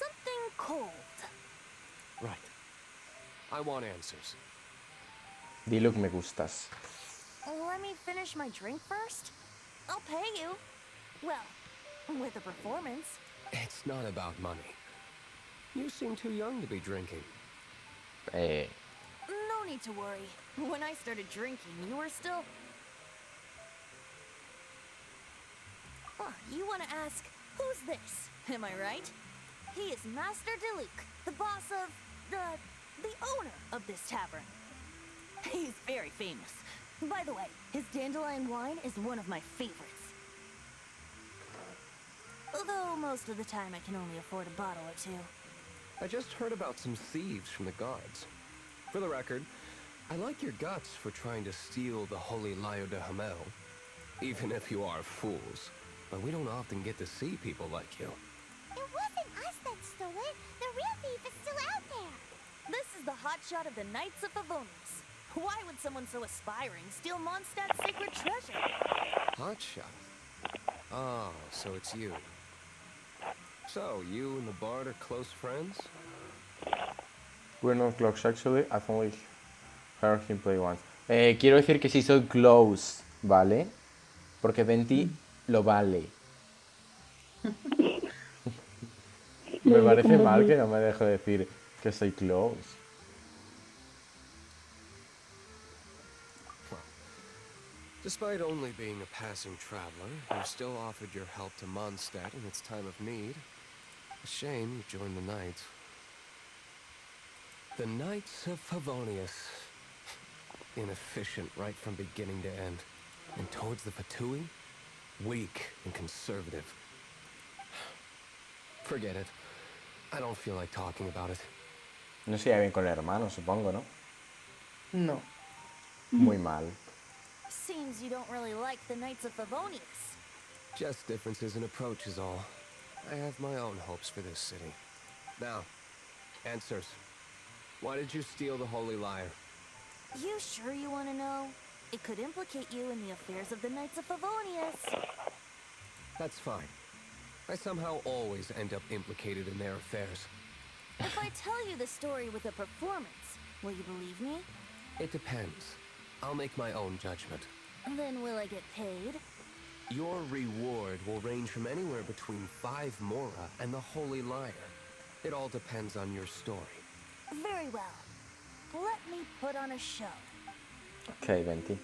something cold. Right. I want answers. D-Luke, me gustas. Let me finish my drink first. I'll pay you. Well, with a performance. It's not about money. You seem too young to be drinking. No need to worry. When I started drinking, you were still... Oh, you want to ask, who's this? Am I right? He is Master DeLuke, the boss of... the owner of this tavern. He's very famous. By the way, his dandelion wine is one of my favorites. Although most of the time I can only afford a bottle or two. I just heard about some thieves from the guards. For the record, I like your guts for trying to steal the Holy Lyre de Hamel. Even if you are fools. But we don't often get to see people like you. It wasn't us that stole it. The real thief is still out there. This is the hotshot of the Knights of Favonius. Why would someone so aspiring steal Mondstadt's sacred treasure? Hotshot. Oh, so it's you. So, you and the bard are close friends? We're not close, actually. I've only Heard him play once. Quiero decir que sí soy close, ¿vale? Porque Venti lo vale. Me parece mal que no me deje decir que soy close. Despite only being a passing traveler, you still offered your help to Mondstadt in its time of need. A shame you joined the Knights. The Knights of Favonius. Inefficient right from beginning to end. And towards the Fatui, weak and conservative. Forget it. I don't feel like talking about it. No se lleva bien con el hermano, supongo, ¿no? No. Muy mal. Seems you don't really like the Knights of Favonius. Just differences in approach is all. I have my own hopes for this city. Now, answers. Why did you steal the Holy Lyre? You sure you want to know? It could implicate you in the affairs of the Knights of Favonius. That's fine. I somehow always end up implicated in their affairs. If I tell you the story with a performance, will you believe me? It depends. I'll make my own judgment. Then will I get paid? Your reward will range from anywhere between 5 Mora and the Holy Lyre. It all depends on your story. Very well. Let me put on a show. Ok, Venti.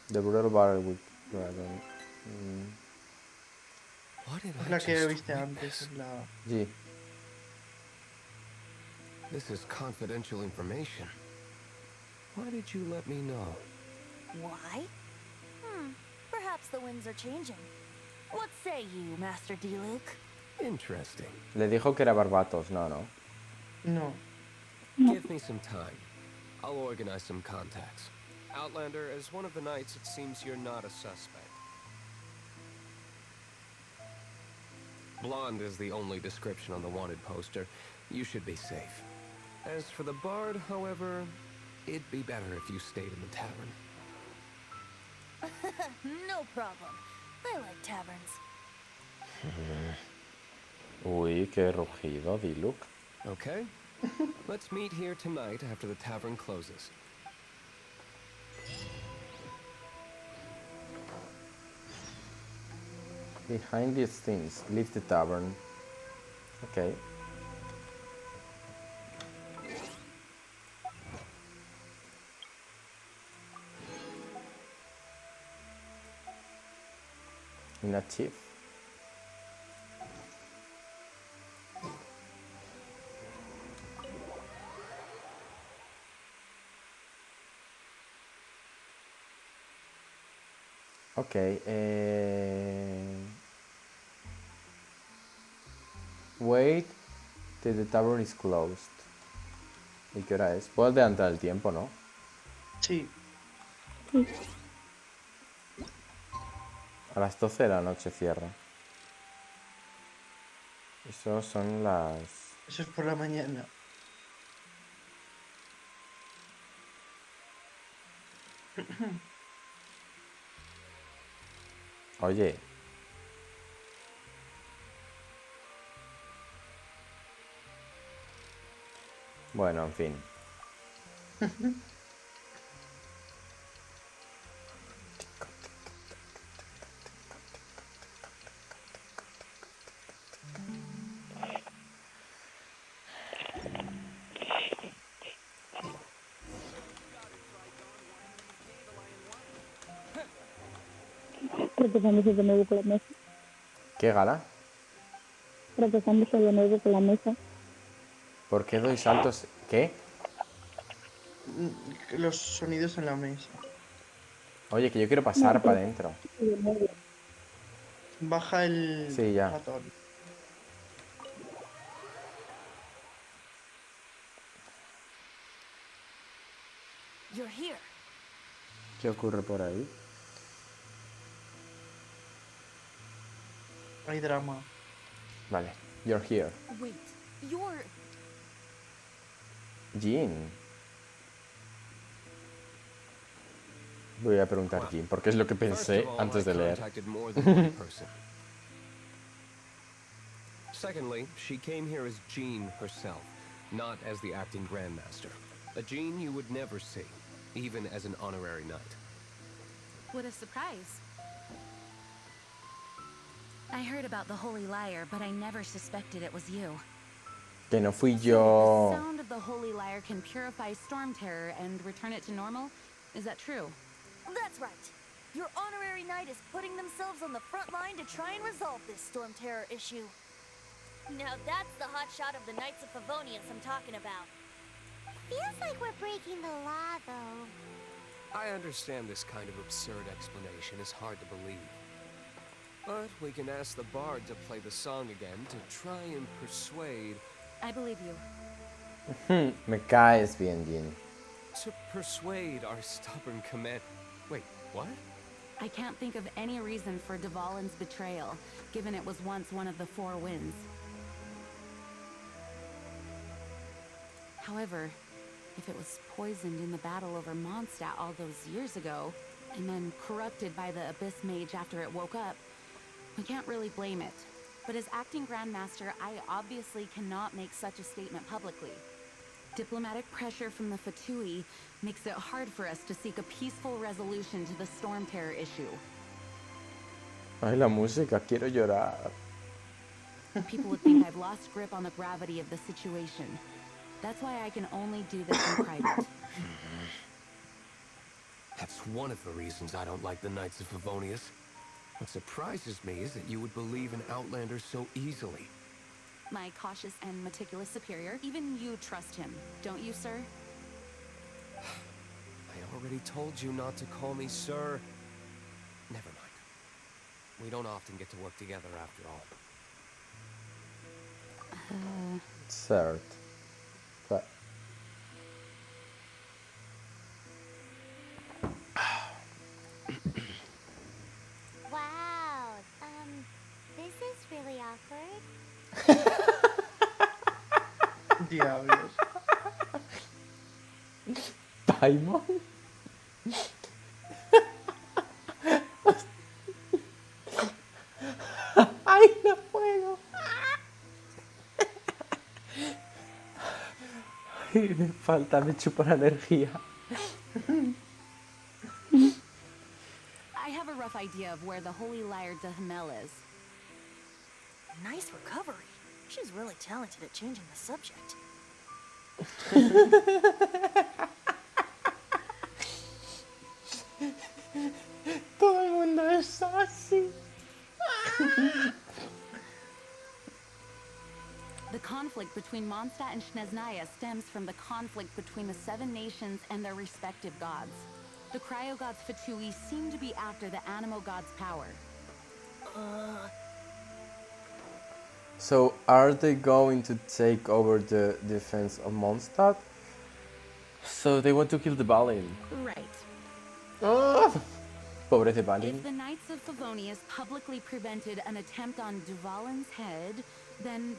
The Brutal Battle with Dragon. What did Es I la que just viste antes. witness? Es la... Sí. This is confidential information. Why did you let me know? Why? Perhaps the winds are changing. What say you, Master D-Luke? Interesting. Le dijo que era Barbatos, no, no. No. Give me some time. I'll organize some contacts. Outlander, as one of the knights, it seems you're not a suspect. Blonde is the only description on the wanted poster. You should be safe. As for the bard, however, it'd be better if you stayed in the tavern. No problem. I like taverns. Uy, qué rugido, Diluc. Okay? Let's meet here tonight after the tavern closes. Behind these things, leave the tavern. Ok. Inactive. Ok. Wait till the tavern is closed. ¿Y qué hora es? Puedo adelantar el tiempo, ¿no? Sí. A las 12 de la noche cierra. Eso son las... Eso es por la mañana. Oye. Bueno, en fin. Tropezándose de nuevo con la mesa. ¿Qué gala? Tropezándose de nuevo con la mesa. ¿Por qué doy saltos? ¿Qué? Los sonidos en la mesa. Oye, que yo quiero pasar para adentro. Baja el Sí, ya. ratón. You're here. ¿Qué ocurre por ahí? Hay drama. Vale. You're here. Wait, you're... Jean. Voy a preguntar Jean, porque es lo que First pensé of all, antes de I leer. contacted more than one person. Secondly, she came here as Jean herself, not as the acting Grandmaster. A Jean you would never see, even as an honorary knight. What a surprise. I heard about the Holy Liar, but I never suspected it was you. Que no fui So yo. the sound of the Holy Liar can purify Storm Terror and return it to normal? Is that true? That's right. Your honorary knight is putting themselves on the front line to try and resolve this Storm Terror issue. Now that's the hot shot of the Knights of Favonius I'm talking about. Feels like we're breaking the law, though. I understand this kind of absurd explanation is hard to believe. But we can ask the bard to play the song again to try and persuade... I believe you. Me caes bien, Jean. To persuade our stubborn command... Wait, what? I can't think of any reason for Dvalin's betrayal, given it was once one of the Four Winds. However, if it was poisoned in the battle over Mondstadt all those years ago, and then corrupted by the Abyss Mage after it woke up, we can't really blame it. But as acting Grandmaster, I obviously cannot make such a statement publicly. Diplomatic pressure from the Fatui makes it hard for us to seek a peaceful resolution to the Storm Terror issue. Ay, la música, quiero llorar. People would think I've lost grip on the gravity of the situation. That's why I can only do this in private. That's one of the reasons I don't like the Knights of Favonius. What surprises me is that you would believe in Outlanders so easily. My cautious and meticulous superior, even you trust him, don't you, sir? I already told you not to call me sir. Never mind. We don't often get to work together after all. Cert. But Wow, this is really awkward. Diablos. Paimon. Ay, no puedo. Ay, me falta, me chupa la energía. I have a rough idea of where the Holy Liar de Hamel is. Nice recovery. She's really talented at changing the subject. Todo el mundo es así. The conflict between Mondstadt and Snezhnaya stems from the conflict between the Seven Nations and their respective gods. The cryo-gods Fatui seem to be after the Animo god's power. So, are they going to take over the defense of Mondstadt? So, they want to kill the Balin. Right. Oh, pobre de Balin. If the Knights of Favonius publicly prevented an attempt on Dvalin's head, then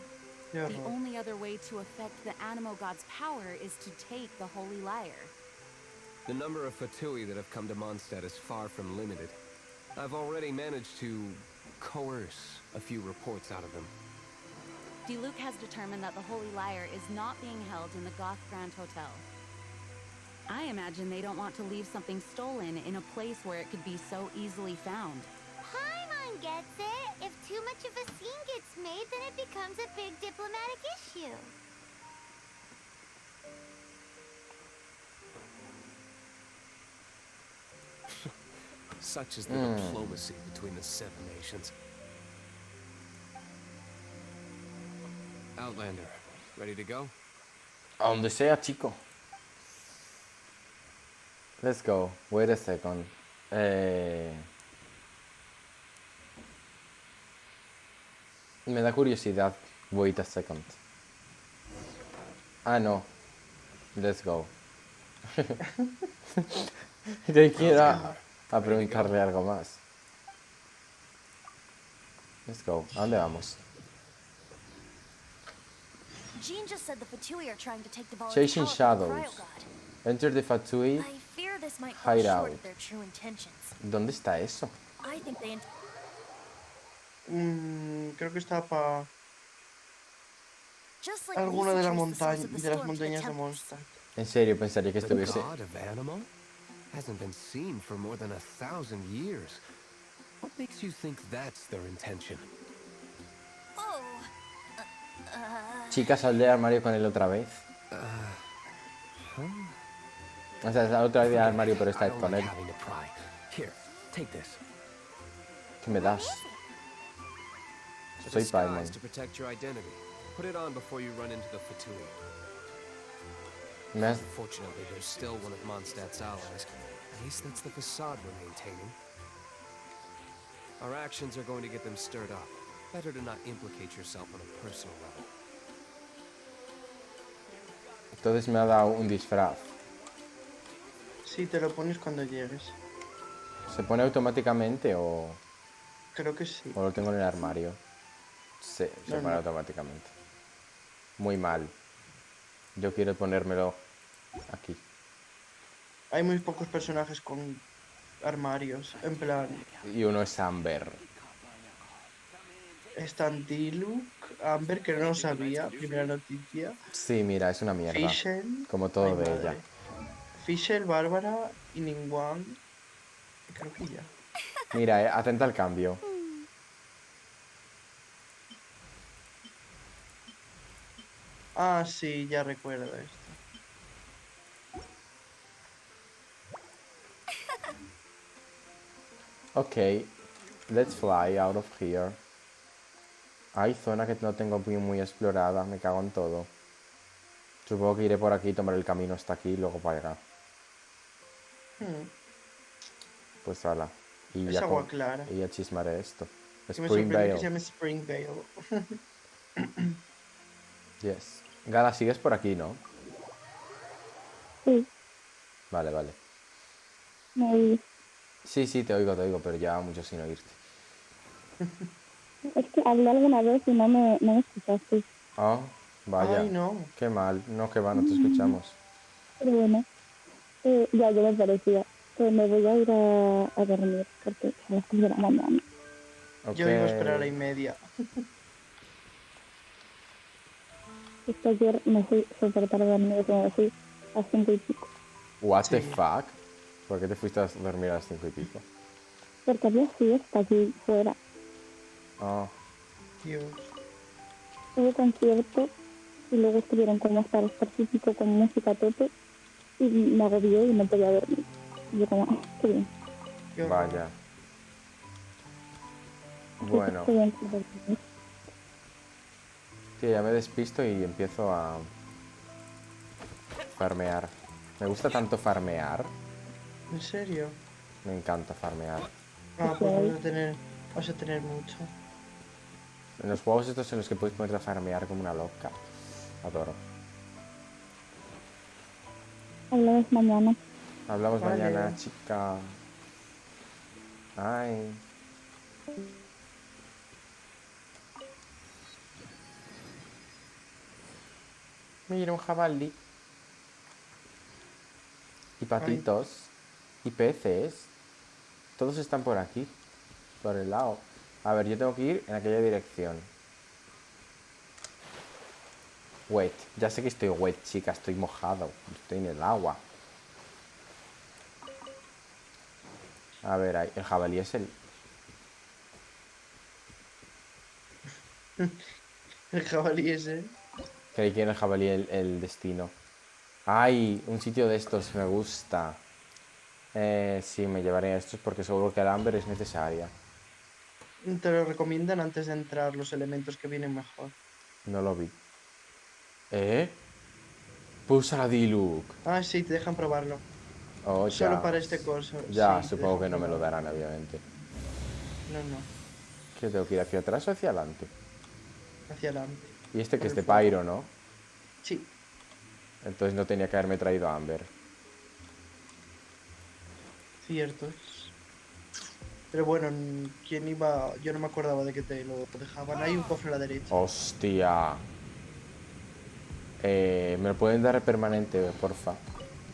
Yeah, the no. only other way to affect the Animo god's power is to take the Holy Liar. The number of Fatui that have come to Mondstadt is far from limited. I've already managed to coerce a few reports out of them. Diluc has determined that the Holy Liar is not being held in the Goth Grand Hotel. I imagine they don't want to leave something stolen in a place where it could be so easily found. Paimon gets it. If too much of a scene gets made, then it becomes a big diplomatic issue. Such is the diplomacy between the Seven Nations. Outlander, ready to go? A donde sea, chico. Let's go. Wait a second. Me da curiosidad. Wait a second. Ah, no. Let's go. Yo quiero a preguntarle algo más. Let's go. ¿A dónde vamos? Jean just said the Fatui are trying to take the Chasing power from the shadows. cryo-god. Enter the Fatui. I fear this might fall Hide short out. of their true intentions. ¿Dónde está eso? I think they Creo que está para Just like alguno de, Lisa traced the source of the de las storm to the montañas de temples. Mondstadt. En serio, pensaría que The estuviese... god of animal hasn't been seen for more than 1,000 years. What makes you think that's their intention? Oh. Chica, sal del armario con él otra vez. O sea, sal otra vez del armario, pero esta I vez don't con like él. having to pry. Here, take this. ¿Qué me das? A Soy Paimon. disguise to protect your identity. Put it on before you run into the Fatui. Me has... Unfortunately, there's still one of Mondstadt's allies. At least that's the facade we're maintaining. Our actions are going to get them stirred up. Better to not implicate yourself on a personal level. Entonces me ha dado un disfraz. Sí, te lo pones cuando llegues. ¿Se pone automáticamente o Creo que sí. lo tengo en el armario? Sí, se No, pone no. automáticamente. Muy mal. Yo quiero ponérmelo aquí. Hay muy pocos personajes con armarios. En plan, Y uno es Amber. están Diluc, Amber, que no lo sabía, primera noticia. Sí, mira, es una mierda. Fischl, Como todo ay, de madre. ella. Fischl, Bárbara y Ningguang. Creo que ya. Mira, atenta al cambio. Ah, sí, ya recuerdo esto. Ok, let's fly out of here. Hay zona que no tengo muy explorada, me cago en todo. Supongo que iré por aquí, tomar el camino hasta aquí y luego para allá. Pues hala. Y Es agua clara. Y ya chismaré esto. Que me Spring sorprende que se Vale. llame Spring Vale. Yes. Gala, sigues por aquí, ¿no? Sí, Vale, vale. me oí. Sí, te oigo, pero llevaba mucho sin oírte. Es que hablé alguna vez y no me escuchaste. Oh, vaya. Ay, no. Qué mal. No, que va, no te escuchamos. Pero bueno, ya me parecía. Pues me voy a ir a dormir porque son las 3 de la mañana. Ok. Yo iba a esperar a 1:30. Es que ayer me fui súper tarde a dormir, me fui a 5 y pico. What the Sí. fuck? ¿Por qué te fuiste a dormir a las 5 y pico? Porque había fiesta aquí fuera. Oh, Dios. Hubo concierto y luego estuvieron como hasta las 3 y pico con música a tope y me agobió y no podía dormir. Y yo como, qué bien. Qué horror. vaya. Así Bueno, que estoy bien con dormir. tío, ya me despisto y empiezo a farmear. Me gusta tanto farmear. ¿En serio? Me encanta farmear. Ah, pues vas a tener mucho. En los juegos estos en los que puedes ponerte a farmear como una loca. Adoro. Hablamos mañana. Hablamos Vale. mañana, chica. Ay. Mira, un jabalí. Y patitos. Y peces. Todos están por aquí. Por el lado. A ver, yo tengo que ir en aquella dirección. Wet. Ya sé que estoy wet, chica. Estoy mojado. Estoy en el agua. A ver, ahí. El jabalí es el... El jabalí ese. Creí que era el jabalí el destino. ¡Ay! Un sitio de estos me gusta. Sí, me llevaré a estos porque seguro que el Amber es necesaria. Te lo recomiendan antes de entrar los elementos que vienen mejor. No lo vi. Pulsa la Diluc. Ah, sí, te dejan probarlo. Oh, Solo ya. para este coso. Ya, sí, te supongo dejan que no me lo probarlo. darán, obviamente. No. ¿Qué tengo que ir hacia atrás o hacia adelante? Hacia adelante. Y este que Por es de el fuego. Pyro, ¿no? Sí. Entonces no tenía que haberme traído a Amber. Ciertos. Pero bueno, ¿quién iba? Yo no me acordaba de que te lo dejaban. Hay un cofre a la derecha. ¡Hostia! ¿Me lo pueden dar permanente, porfa?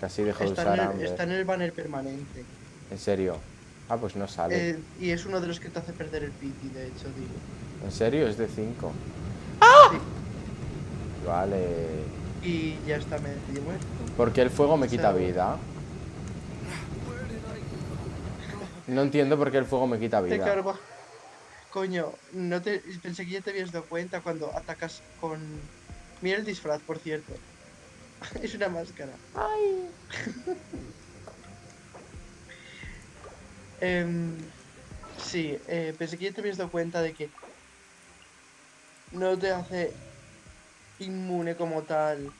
Casi dejo de usar Amber. Está en el banner permanente. ¿En serio? Ah, pues no sale. Y es uno de los que te hace perder el pity, de hecho, digo. ¿En serio? Es de 5. Sí. Vale. y ya está medio muerto. ¿Por qué el fuego me quita So- vida? No entiendo por qué el fuego me quita Te vida. cargo. Coño, pensé que ya te habías dado cuenta cuando atacas con... Mira el disfraz, por cierto. Es una máscara. Sí, pensé que ya te habías dado cuenta de que no te hace inmune como tal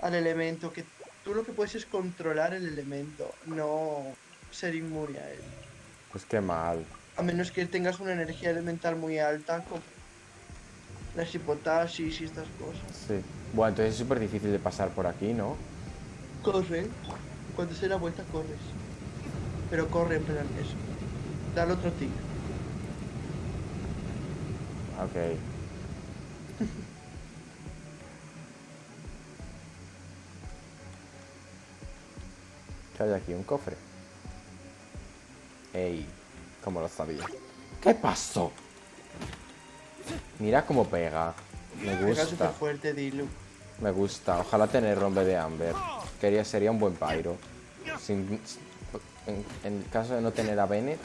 al elemento, que tú lo que puedes es controlar el elemento, no ser inmune a él. Pues qué mal. A menos que tengas una energía elemental muy alta, como las hipotasis y estas cosas. Sí. Bueno, entonces es súper difícil de pasar por aquí, ¿no? Corre. Cuando se da la vuelta, corres. Pero corre en plan eso. Dale otro tiro. Ok. ¿Qué hay aquí? Un cofre. Ey, como lo sabía. ¿Qué pasó? Mira cómo pega. Me Pega gusta. súper fuerte, Dilu. Me gusta. Ojalá tener rombe de Amber. Sería un buen pyro. En caso de no tener a Bennett,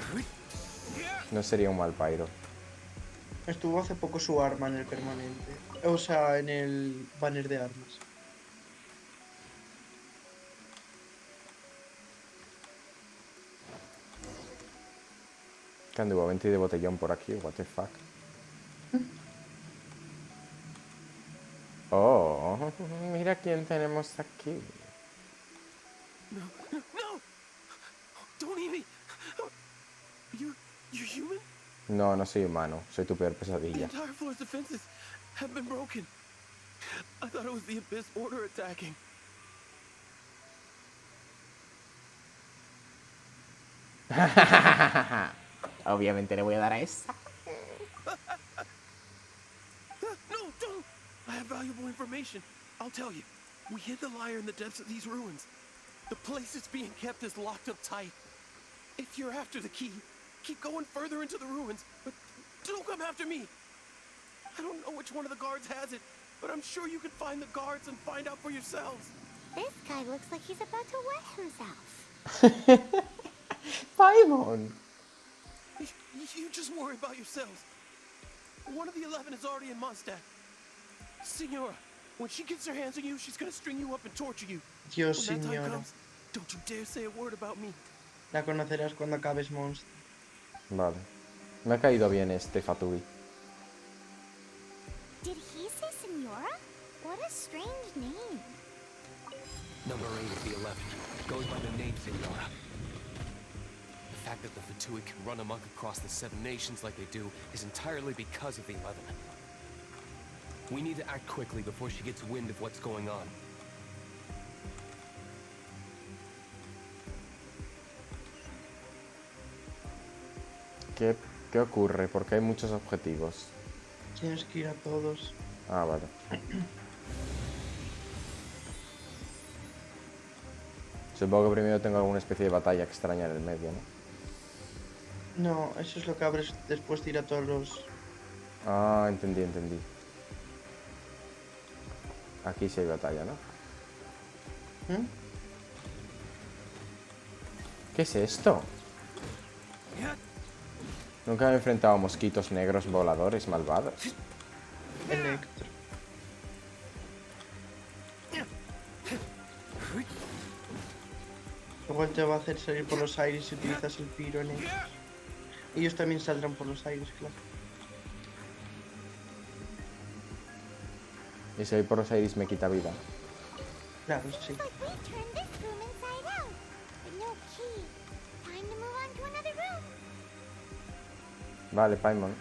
no sería un mal pyro. Estuvo hace poco su arma en el permanente. O sea, en el banner de armas. Que anduvo 20 de botellón por aquí, what the fuck. Oh, mira quién tenemos aquí. No! Don't eat me! You're human? No, no soy humano, soy tu peor The pesadilla. entire floor's defenses have been broken. I thought it was the Abyss Order attacking. Obviamente le voy a dar a esa. No, don't! I have valuable information. I'll tell you. We hid the lyre in the depths of these ruins. The place it's being kept is locked up tight. If you're after the key, keep going further into the ruins, but don't come after me. I don't know which one of the guards has it, but I'm sure you can find the guards and find out for yourselves. This guy looks like he's about to wet himself. Paimon. You just worry about yourselves. One of the 11 is already in Mondstadt. Senora, when she gets her hands on you, she's gonna string you up and torture you. Dios, When that time señora. comes, don't you dare say a word about me. La conocerás cuando acabes Monster. Vale. Me ha caído bien este Fatui. Did he say Senora? What a strange name. Number 8 of the 11 goes by the name Senora. The fact that the Fatui can run amok across the 7 nations like they do is entirely because of the 11. We need to act quickly before she gets wind of what's going on. ¿Qué ocurre? Porque hay muchos objetivos. Tienes que ir a todos. Ah, vale. Supongo que primero tengo alguna especie de batalla extraña en el medio, ¿no? No, eso es lo que abres después de ir a todos los... Ah, entendí. Aquí sí hay batalla, ¿no? ¿Mm? ¿Qué es esto? Nunca me he enfrentado a mosquitos negros voladores malvados. Electro. Igual te va a hacer salir por los aires si utilizas el piro en ellos. Ellos también saldrán por los aires, claro. Y si voy por los aires me quita vida. Claro, sí. Like we turned this room inside out. But no key. Time to move on to another room. Vale, Paimon.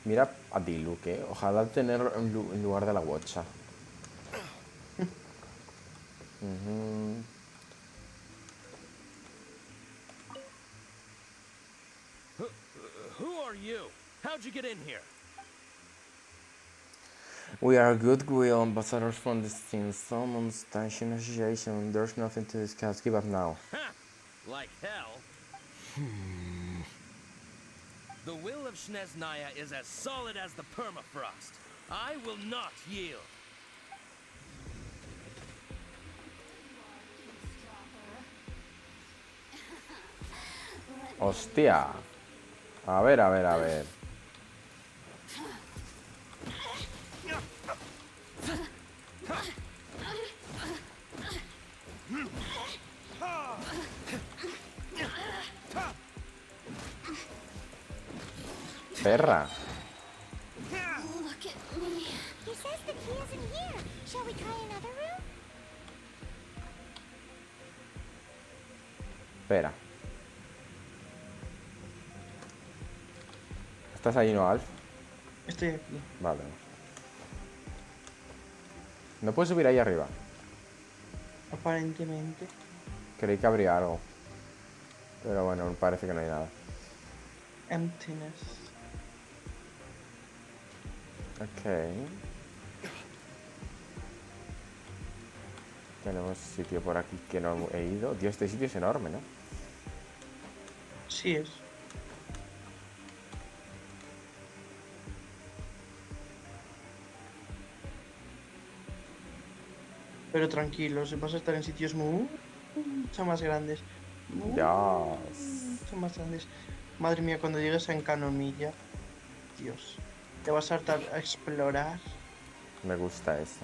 Mira a Dilu, que ojalá tener en lugar de la Watcha. Who are you? How'd you get in here? We are goodwill ambassadors from the Steam Salmon Station Association. There's nothing to discuss. Give up now. Ha! Like hell. The will of Snezhnaya is as solid as the permafrost. I will not yield. Hostia. A ver, a ver, a ver. Perra. Look at me. He says the key isn't here. Shall we try another room? Espera. ¿Estás ahí, no, Alf? Estoy aquí. Vale. No puedes subir ahí arriba. Aparentemente. Creí que habría algo. Pero bueno, parece que no hay nada. Emptiness. Ok. Tenemos sitio por aquí que no he ido. Dios, este sitio es enorme, ¿no? Sí es. Pero tranquilos, vas a estar en sitios mucho más grandes. Mucho más grandes. Madre mía, cuando llegues a Encanomilla, Dios, te vas a hartar a explorar Me gusta eso.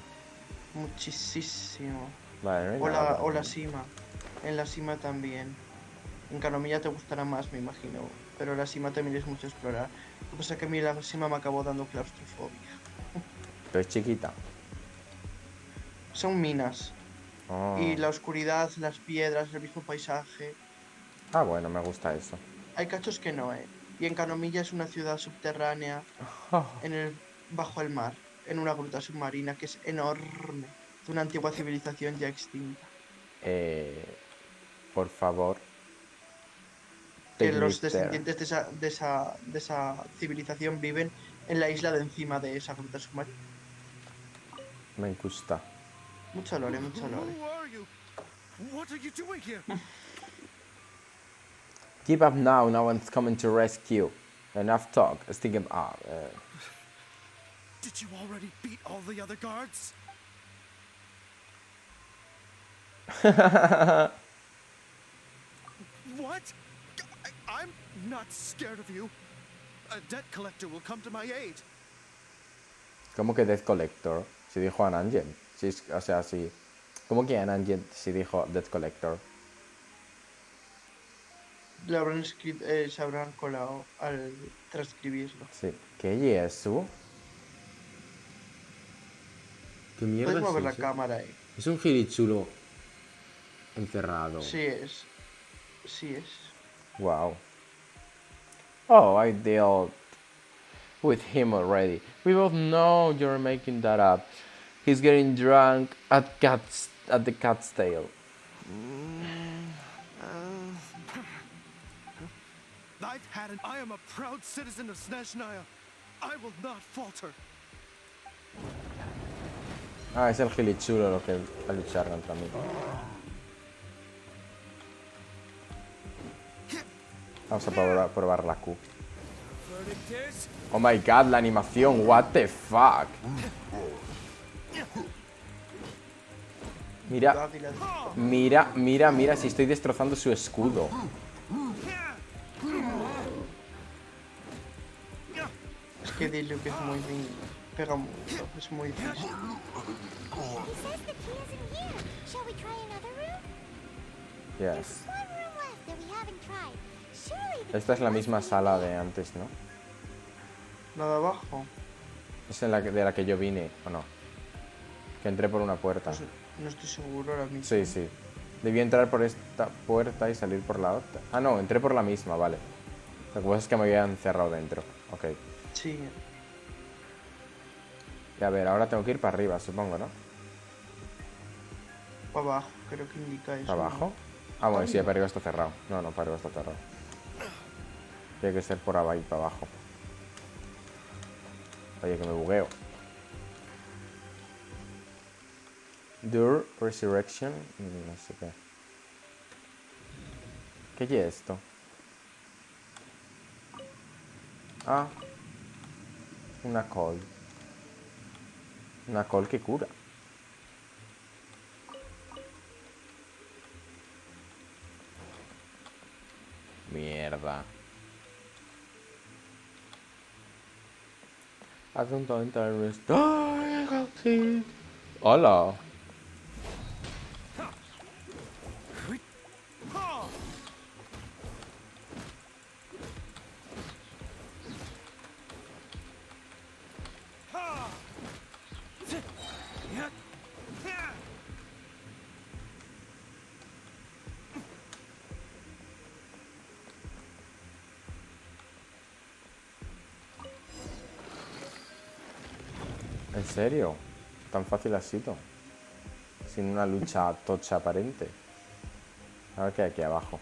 muchísimo. Vale, no O hay nada por la aquí. cima. En la cima también. En Canomilla te gustará más, me imagino. Pero la cima también es mucho explorar. Lo que pasa es que a mí la cima me acabó dando claustrofobia. Pero es chiquita. Son minas. Oh. Y la oscuridad, las piedras, el mismo paisaje. Ah, bueno, me gusta eso. Hay cachos que no, ¿eh? Y en Canomilla es una ciudad subterránea bajo el mar, en una gruta submarina que es enorme, de una antigua civilización ya extinta. Por favor. Que Take me los there. descendientes de esa civilización viven en la isla de encima de esa gruta submarina. Me gusta. Mucho lore, mucho lore. Who are you? What are you doing here? Give up now, no one's coming to rescue. Enough talk. Stick him up. Did you already beat all the other guards? What? I'm not scared of you. A debt collector will come to my aid. ¿Cómo que Death Collector? Si dijo Anangent. Si o sea, si... ¿Cómo que Anangent si dijo Death Collector? Le habrán se habrán colado al transcribirlo. Sí. ¿Qué es eso? ¿Qué mierda Puedes mover es la eso? cámara ahí. Es un gilichulo encerrado. Sí es. Sí es. Wow. Oh, I dealt with him already. We both know you're making that up. He's getting drunk at the cat's tail. I've had it. I am a proud citizen of Snezhnaya. I will not falter. Ah, es el gilichulo lo que va a luchar contra mí. Vamos a probar la Q. Oh my god, la animación, what the fuck. Mira, mira si estoy destrozando su escudo. Es que dile que es muy pega mucho, es muy difícil. He says the key isn't here. Shall we try another room? Yes. There's one room left that we haven't tried. Surely the Esta es la misma sala de antes, ¿no? La de abajo. Es en de la que yo vine, ¿o no? Que entré por una puerta. Pues no estoy seguro ahora mismo. Sí, sí. Debí entrar por esta puerta y salir por la otra. Ah, no, entré por la misma, vale. Lo que pasa es que me había encerrado dentro. Ok. Sí. Y a ver, ahora tengo que ir para arriba, supongo, ¿no? Para abajo, creo que indica eso. ¿Para abajo? Ah, bueno, sí, para arriba está cerrado. No, para arriba está cerrado. Tiene que ser por ahí, para abajo. Oye, que me bugueo. Dur Resurrection. No sé qué. ¿Qué es esto? Ah, una col. Una col que cura. Mierda. Haz un tonto al resto. Sí. Hola. ¿En serio? ¿Tan fácil ha sido? Sin una lucha tocha aparente. A ver qué hay aquí abajo.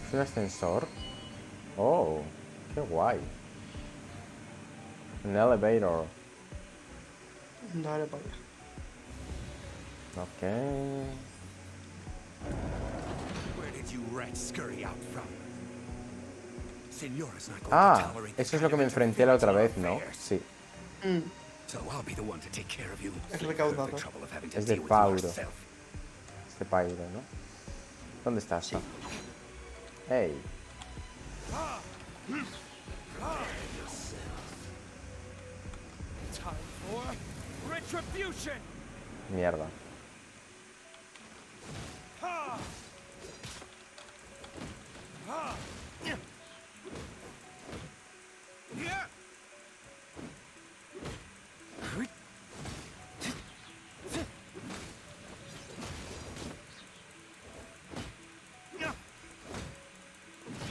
¿Es un ascensor? Oh, qué guay. Un elevator. Dale para allá. Ok. Where did you rats scurry out from? Señora's not going to Ah, tolerate this eso es kind lo que of me enfrenté la otra vez, interference in our ¿no? affairs. Sí. So I'll be the one to take care of you. El Save her recaudador. the trouble of having to Es de deal with you Pauro. herself. Este pairo, ¿no? ¿Dónde estás? Sí. Hey. Time for retribution. Mierda.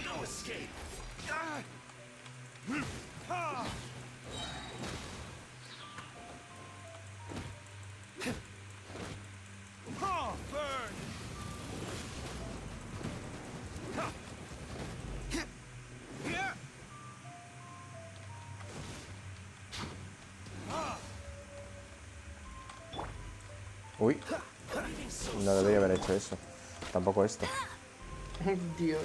No escape. Burn. Uy. No debería haber hecho eso. Tampoco esto. Dios.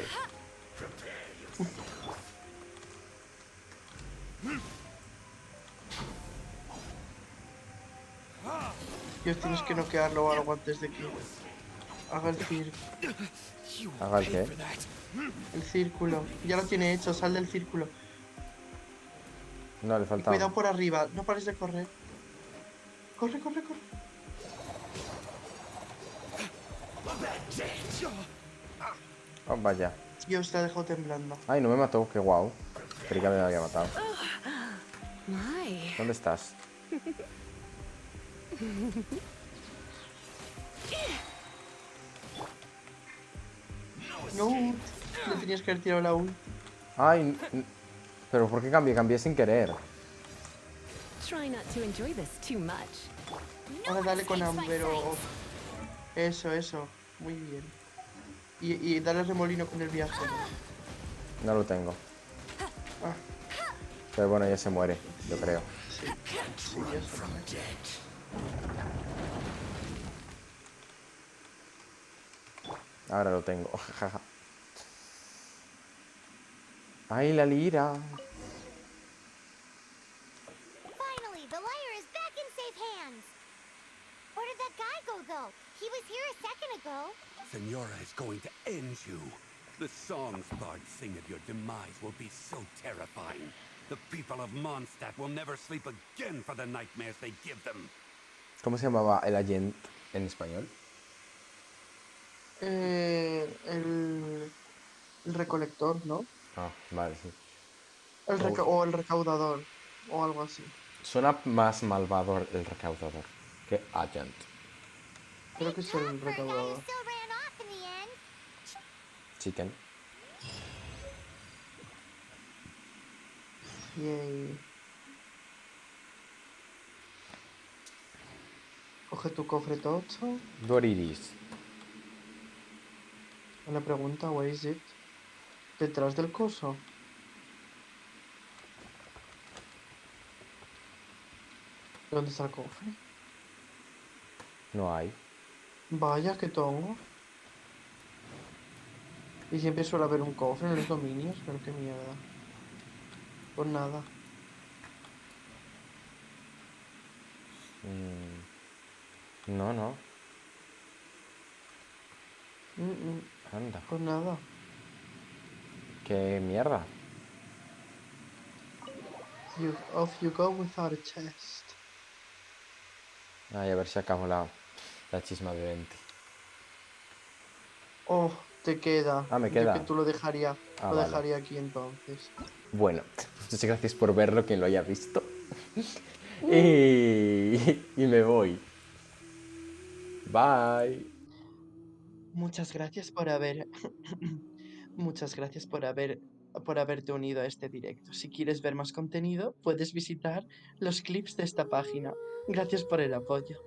Dios, tienes que noquearlo o algo antes de que haga el círculo. ¿Haga el qué? El círculo. Ya lo tiene hecho, sal del círculo. No, le Y falta. cuidado por arriba, no pares de correr. Corre, corre, corre. Oh, vaya. Dios, te ha dejado temblando. Ay, no me mató, qué guau. Creí que me había matado. My. ¿Dónde estás? No, le tenías que haber tirado la ult. Ay, pero ¿por qué cambié? Cambié sin querer. Try not to enjoy this too much. Ahora dale con Amber o... Eso, eso. Muy bien. Y dale remolino con el viaje. No lo tengo. Ah, Pero bueno, ya se muere, yo creo. sí. Sí, ya sé. Ahora lo tengo. Jaja. Ay, la lira. Finally, the lyre is back in safe hands. Where did that guy go, though? He was here a second ago. Senora is going to end you. The songs bards sing of your demise will be so terrifying. The people of Mondstadt will never sleep again for the nightmares they give them. ¿Cómo se llamaba el agent en español? El recolector, ¿no? Ah, vale, sí. O el recaudador. O algo así. Suena más malvado el recaudador. Qué agent. Creo que es el recaudador. Still ran off in the end. Chicken. Yay. Coge tu cofre tocho. What it is. Una pregunta, where is it? ¿Detrás del coso? ¿Dónde está el cofre? No hay. Vaya, qué tongo. Y siempre suele haber un cofre en los dominios, pero qué mierda. Pues nada. No, no. Mm, Anda. Pues nada. Qué mierda. Off you go without a chest. Ay, a ver si acabo la chisma de Venti. Oh, te queda. Ah, me Yo queda. que tú lo dejaría. Ah, Lo vale. dejaría aquí entonces. Bueno, muchas gracias por verlo, quien lo haya visto. Y me voy. Bye. Muchas gracias por haber. Muchas gracias por haberte unido a este directo. Si quieres ver más contenido, puedes visitar los clips de esta página. Gracias por el apoyo.